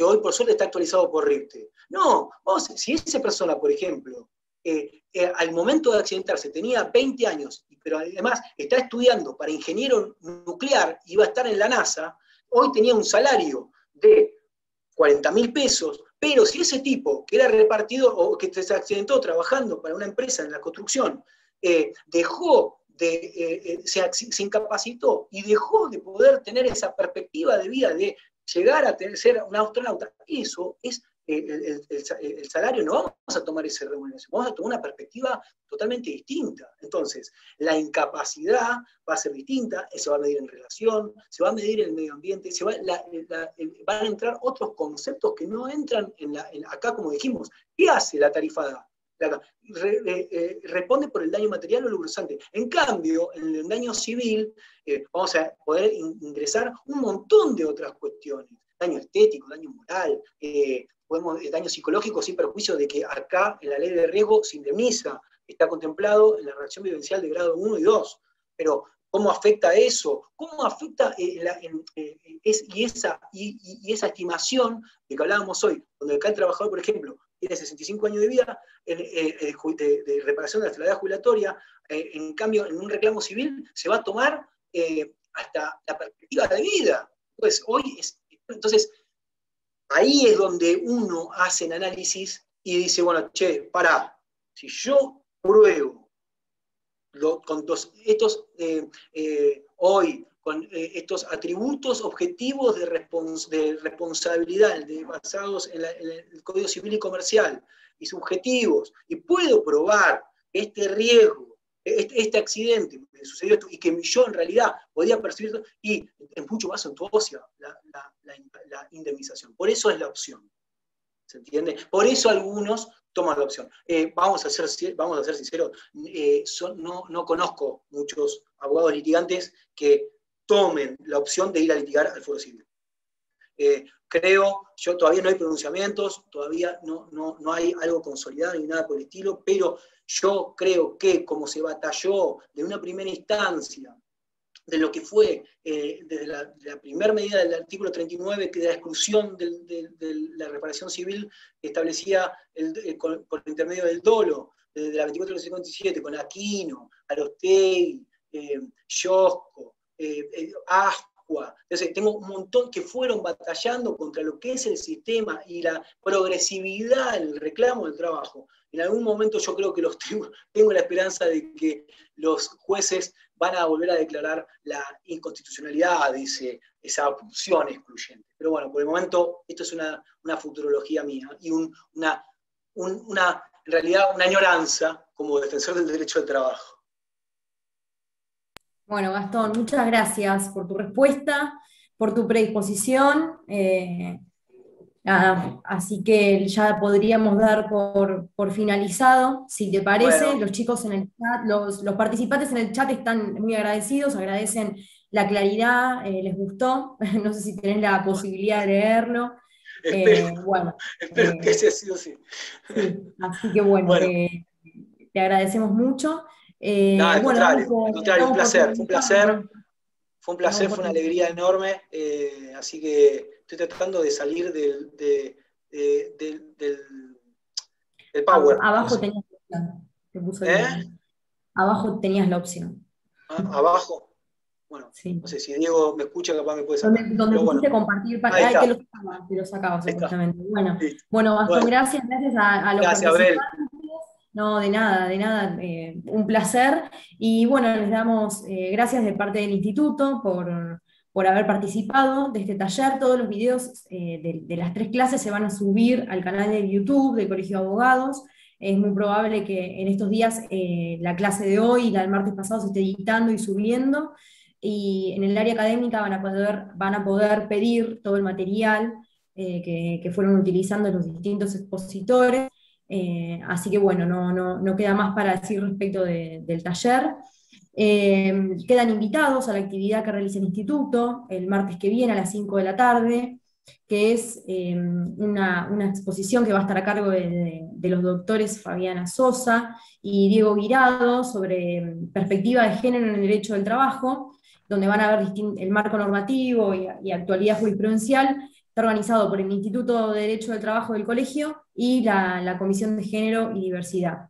hoy por suerte está actualizado por RIPTE. No, si esa persona, por ejemplo, al momento de accidentarse tenía 20 años, pero además está estudiando para ingeniero nuclear y va a estar en la NASA, hoy tenía un salario de 40.000 pesos, pero si ese tipo que era repartidor o que se accidentó trabajando para una empresa en la construcción, se incapacitó y dejó de poder tener esa perspectiva de vida de llegar a ser un astronauta, eso es el salario, no vamos a tomar esa remuneración, vamos a tomar una perspectiva totalmente distinta. Entonces, la incapacidad va a ser distinta, se va a medir en relación, se va a medir en el medio ambiente, van a entrar otros conceptos que no entran acá, como dijimos. ¿Qué hace la tarifada? Responde por el daño material o lo cruzante. En cambio, en el daño civil, vamos a poder ingresar un montón de otras cuestiones. Daño estético, daño moral, daño psicológico, sin perjuicio de que acá en la ley de riesgo se indemniza, está contemplado en la reacción vivencial de grado 1 y 2, pero ¿Cómo afecta eso? ¿Cómo afecta esa estimación de que hablábamos hoy? Donde acá el trabajador, por ejemplo, tiene 65 años de vida de reparación de la edad jubilatoria, en cambio, en un reclamo civil se va a tomar hasta la perspectiva de vida. Pues entonces, ahí es donde uno hace el análisis y dice, bueno, che, pará, si yo pruebo hoy, con estos atributos objetivos de responsabilidad basados en el Código Civil y Comercial y subjetivos, y puedo probar este riesgo, este accidente que sucedió esto, y que yo en realidad podía percibir, y es mucho más suntuosa la indemnización. Por eso es la opción. ¿Se entiende? Por eso algunos toman la opción. Vamos a ser sinceros, no conozco muchos abogados litigantes que tomen la opción de ir a litigar al Foro Civil. Yo todavía no hay pronunciamientos, todavía no hay algo consolidado ni nada por el estilo, pero yo creo que como se batalló de una primera instancia, de lo que fue desde la primera medida del artículo 39, que de la exclusión de la reparación civil que establecía por intermedio del dolo, desde la 2457, con Aquino, Arostegui, Yosco, Ascua. Entonces, tengo un montón que fueron batallando contra lo que es el sistema y la progresividad en el reclamo del trabajo. En algún momento yo creo que tengo la esperanza de que los jueces van a volver a declarar la inconstitucionalidad de esa opción excluyente. Pero bueno, por el momento esto es una futurología mía y en realidad una añoranza como defensor del derecho al trabajo. Bueno, Gastón, muchas gracias por tu respuesta, por tu predisposición. Así que ya podríamos dar por finalizado, si te parece. Bueno. Los chicos en el chat, los participantes en el chat están muy agradecidos, agradecen la claridad, les gustó. No sé si tenés la posibilidad de leerlo. Espero que ese ha sido así. Sí, así que bueno. Te agradecemos mucho. Al contrario, un placer, fue un placer, fue una alegría enorme, así que estoy tratando de salir del Power. Abajo tenías la opción. Abajo tenías la opción. ¿Abajo? Bueno, sí. No sé si Diego me escucha, capaz me puede sacar. Donde pusiste compartir para que te lo sacabas supuestamente. Bueno, Gastón, gracias a los participantes. No, de nada, un placer. Y bueno, les damos gracias de parte del instituto por haber participado de este taller. Todos los videos de las 3 clases se van a subir al canal de YouTube del Colegio de Abogados. Es muy probable que en estos días la clase de hoy y la del martes pasado se esté editando y subiendo. Y en el área académica van a poder pedir todo el material que fueron utilizando los distintos expositores. Así que bueno, no queda más para decir respecto del taller. Quedan invitados a la actividad que realiza el instituto el martes que viene a las 5 de la tarde, que es una exposición que va a estar a cargo de los doctores Fabiana Sosa y Diego Guirado sobre perspectiva de género en el derecho del trabajo, donde van a ver el marco normativo y actualidad jurisprudencial. Está organizado por el Instituto de Derecho del Trabajo del Colegio y la Comisión de Género y Diversidad.